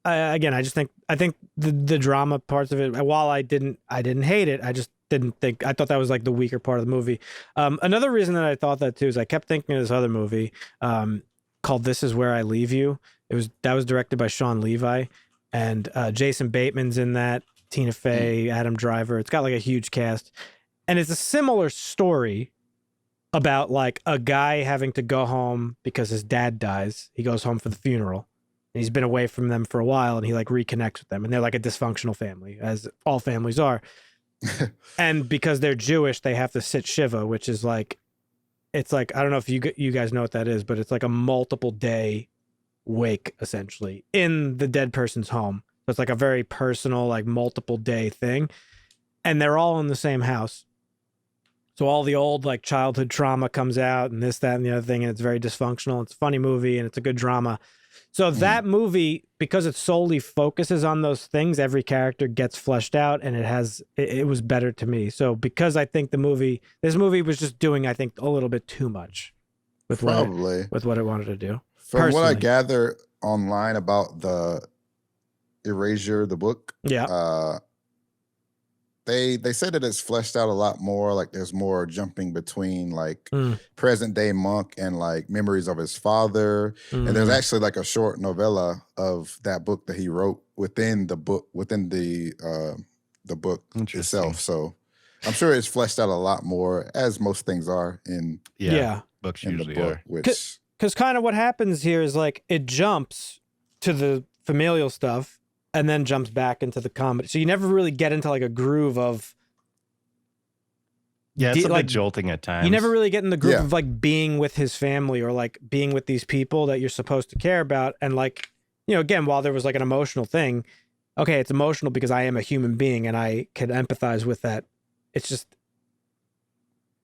think the drama parts of it, while I didn't hate it, I just didn't think, I thought that was like the weaker part of the movie. Another reason that I thought that too is I kept thinking of this other movie called This Is Where I Leave You. That was directed by Sean Levi. and Jason Bateman's in that, Tina Fey, Adam Driver. It's got like a huge cast, and it's a similar story about like a guy having to go home because his dad dies. He goes home for the funeral, and he's been away from them for a while, and he like reconnects with them, and they're like a dysfunctional family, as all families are. And because they're Jewish, they have to sit Shiva, which is like, it's like, I don't know if you guys know what that is, but it's like a multiple day wake essentially in the dead person's home. So it's like a very personal, like multiple day thing. And they're all in the same house. So all the old like childhood trauma comes out and this, that, and the other thing. And it's very dysfunctional. It's a funny movie and it's a good drama. So that movie, because it solely focuses on those things, every character gets fleshed out, and it was better to me. So because I think this movie was just doing, I think, a little bit too much with what it wanted to do. From what I gather online about the Erasure, the book, they said that it's fleshed out a lot more. Like there's more jumping between like present day Monk and like memories of his father. And there's actually like a short novella of that book that he wrote within the book itself. So I'm sure it's fleshed out a lot more, as most things are in books in usually the book. are. Because kind of what happens here is like it jumps to the familial stuff and then jumps back into the comedy. So you never really get into like a groove of... Yeah, it's a bit jolting at times. You never really get in the groove of like being with his family or like being with these people that you're supposed to care about. And like, you know, again, while there was like an emotional thing, okay, it's emotional because I am a human being and I can empathize with that. It's just,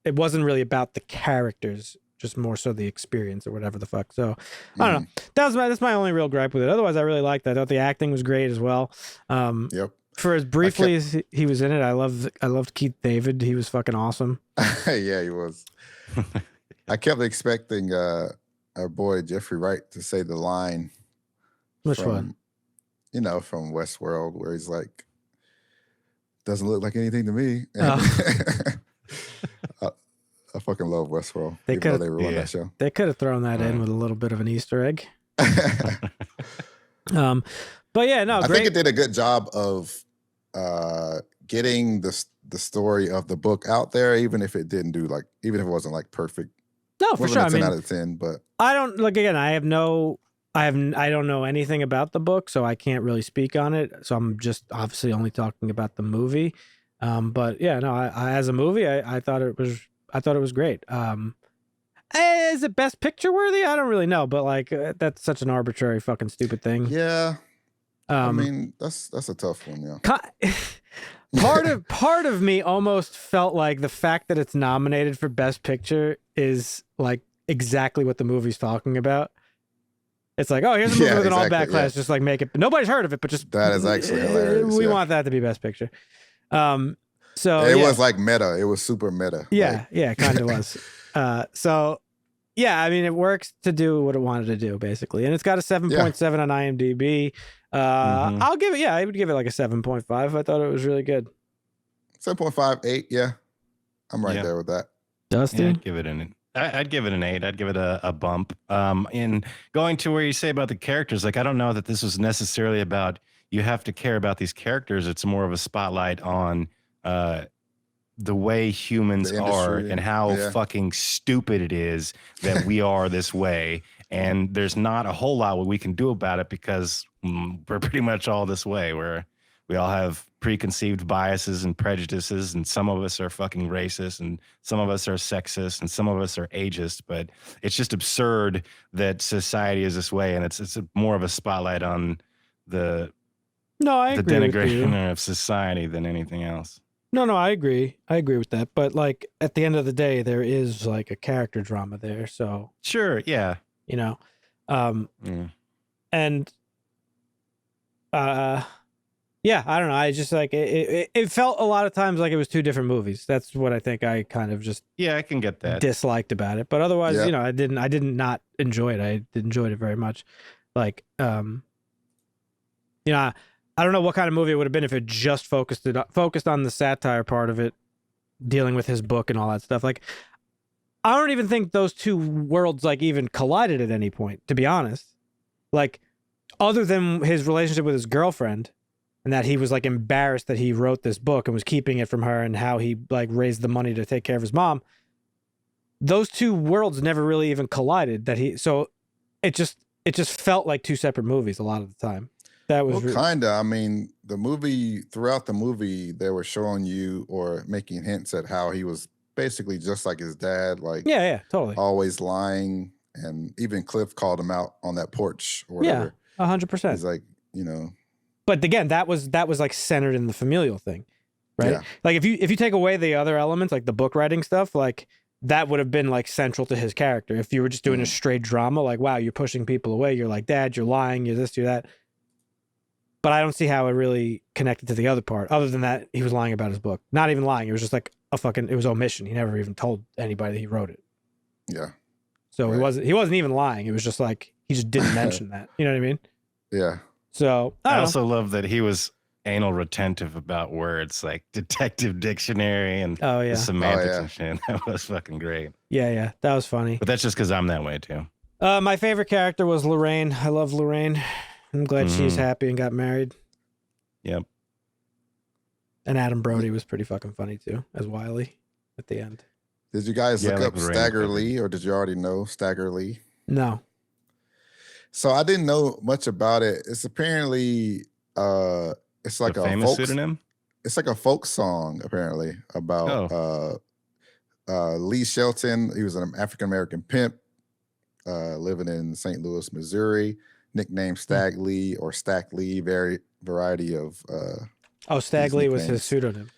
it wasn't really about the characters, just more so the experience or whatever the fuck. So I don't know. That's my only real gripe with it. Otherwise, I really liked that. I thought the acting was great as well. For as briefly as he was in it, I loved Keith David. He was fucking awesome. Yeah, he was. I kept expecting our boy Jeffrey Wright to say the line. Which one? You know, from Westworld, where he's like, "Doesn't look like anything to me." I fucking love Westworld. They ruined that show. They could have thrown that in with a little bit of an Easter egg. But yeah, no, I great. think it did a good job of getting the story of the book out there, even if it wasn't like perfect. No, for sure. I mean, 10 out of 10, but I don't I don't know anything about the book, so I can't really speak on it. So I'm just obviously only talking about the movie. But yeah, no, I as a movie, I thought it was great. Is it best picture worthy? I don't really know, but like that's such an arbitrary fucking stupid thing. Yeah. I mean, that's a tough one, yeah. Part of me almost felt like the fact that it's nominated for best picture is like exactly what the movie's talking about. It's like, oh, here's a movie with an all-black class, just like make it. Nobody's heard of it, but just that is actually hilarious. We want that to be best picture. So it was like meta. It was super meta. Yeah, it kind of was. So yeah, I mean, it works to do what it wanted to do, basically, and it's got a 7.7 on IMDb. I'll give it. Yeah, I would give it like a 7.5. I thought it was really good. 7.5, 8. Yeah, I'm right there with that. Dusty, I'd give it I'd give it an 8. I'd give it a bump. In going to where you say about the characters, like I don't know that this was necessarily about you have to care about these characters. It's more of a spotlight on the way humans are and how fucking stupid it is that we are this way. And there's not a whole lot what we can do about it because we're pretty much all this way, where we all have preconceived biases and prejudices, and some of us are fucking racist, and some of us are sexist, and some of us are ageist. But it's just absurd that society is this way, and it's more of a spotlight on the denigration of society than anything else. No, I agree. I agree with that. But like at the end of the day, there is like a character drama there. So sure, yeah. You know, and yeah, I don't know. I just like it felt a lot of times like it was two different movies. That's what I think I kind of just I can get that disliked about it. But otherwise, you know, I didn't not enjoy it. I enjoyed it very much. Like, you know, I don't know what kind of movie it would have been if it just focused on the satire part of it, dealing with his book and all that stuff. Like, I don't even think those two worlds like even collided at any point, to be honest. Like, other than his relationship with his girlfriend, and that he was like embarrassed that he wrote this book and was keeping it from her, and how he like raised the money to take care of his mom. Those two worlds never really even collided. So it just felt like two separate movies a lot of the time. That was kinda. I mean, throughout the movie, they were showing you or making hints at how he was basically just like his dad, like yeah, totally, always lying, and even Cliff called him out on that porch or whatever. Yeah, 100%. He's like, you know. But again, that was like centered in the familial thing, right? Yeah. Like if you take away the other elements, like the book writing stuff, like that would have been like central to his character. If you were just doing a straight drama, like, wow, you're pushing people away, you're like, Dad, you're lying, you're this, you're that. But I don't see how it really connected to the other part, other than that he was lying about his book. Not even lying. It was just like it was omission. He never even told anybody that he wrote it. Yeah. So right. He wasn't even lying. It was just like, he just didn't mention that. You know what I mean? Yeah. So I also love that he was anal retentive about words like detective dictionary and the semantics and shit. That was fucking great. Yeah. That was funny. But that's just because I'm that way too. My favorite character was Lorraine. I love Lorraine. I'm glad she's happy and got married. Yep. And Adam Brody was pretty fucking funny too, as Wiley at the end. Did you guys look up Stagger Lee, or did you already know Stagger Lee? No. So I didn't know much about it. It's apparently it's like a famous pseudonym. It's like a folk song apparently about Lee Shelton. He was an African American pimp living in St. Louis, Missouri. Nicknamed Stag Lee or Stack Lee, variety of Stag Lee was his pseudonym.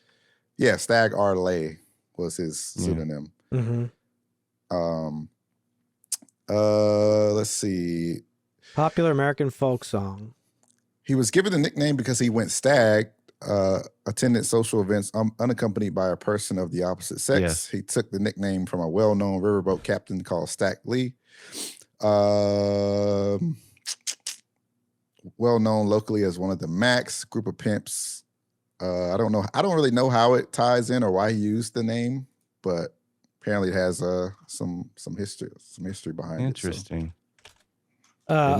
Yeah, Stag R. Lay was his pseudonym. Mm-hmm. Let's see. Popular American folk song. He was given the nickname because he went stag, attended social events unaccompanied by a person of the opposite sex. Yes. He took the nickname from a well-known riverboat captain called Stack Lee. Well known locally as one of the Max group of pimps. I don't really know how it ties in or why he used the name, but apparently it has some history behind it. Interesting. A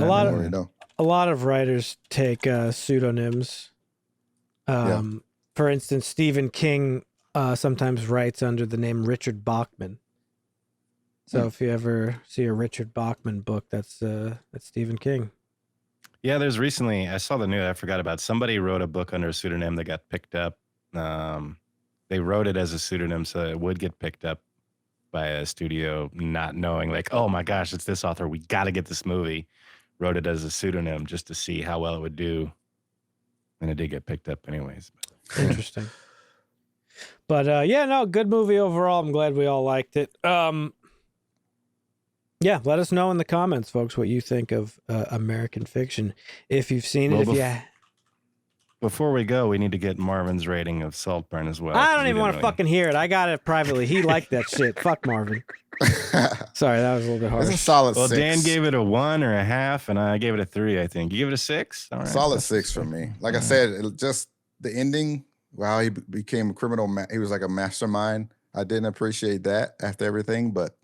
lot of writers take pseudonyms. For instance, Stephen King sometimes writes under the name Richard Bachman. So if you ever see a Richard Bachman book, that's Stephen King. Yeah, I saw the news, I forgot about. Somebody wrote a book under a pseudonym that got picked up. They wrote it as a pseudonym so it would get picked up by a studio, not knowing like, oh my gosh, it's this author. We got to get this movie. Wrote it as a pseudonym just to see how well it would do. And it did get picked up anyways. Interesting. But good movie overall. I'm glad we all liked it. Yeah, let us know in the comments, folks, what you think of American Fiction. If you've seen it, Before we go, we need to get Marvin's rating of Saltburn as well. I don't even want to fucking hear it. I got it privately. He liked that shit. Fuck Marvin. Sorry, that was a little bit hard. It's a solid 6. Dan gave it a 1 or a half, and I gave it a 3, I think. You give it a 6? All right. Solid 6 for me. Like I said, just the ending, how he became a criminal. He was like a mastermind. I didn't appreciate that after everything, but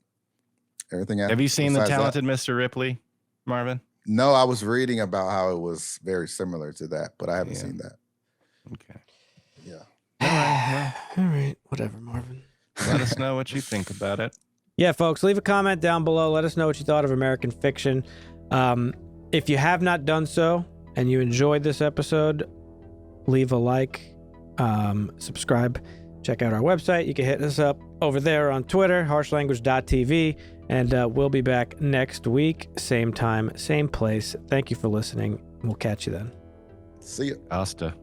everything. Have you seen The Talented Mr. Ripley, Marvin? No, I was reading about how it was very similar to that, but I haven't seen that. Okay. Yeah. All right. Whatever, Marvin. Let us know what you think about it. Yeah, folks, leave a comment down below. Let us know what you thought of American Fiction. If you have not done so and you enjoyed this episode, leave a like, subscribe, check out our website. You can hit us up over there on Twitter, harshlanguage.tv, and we'll be back next week, same time, same place. Thank you for listening. We'll catch you then. See ya. Asta.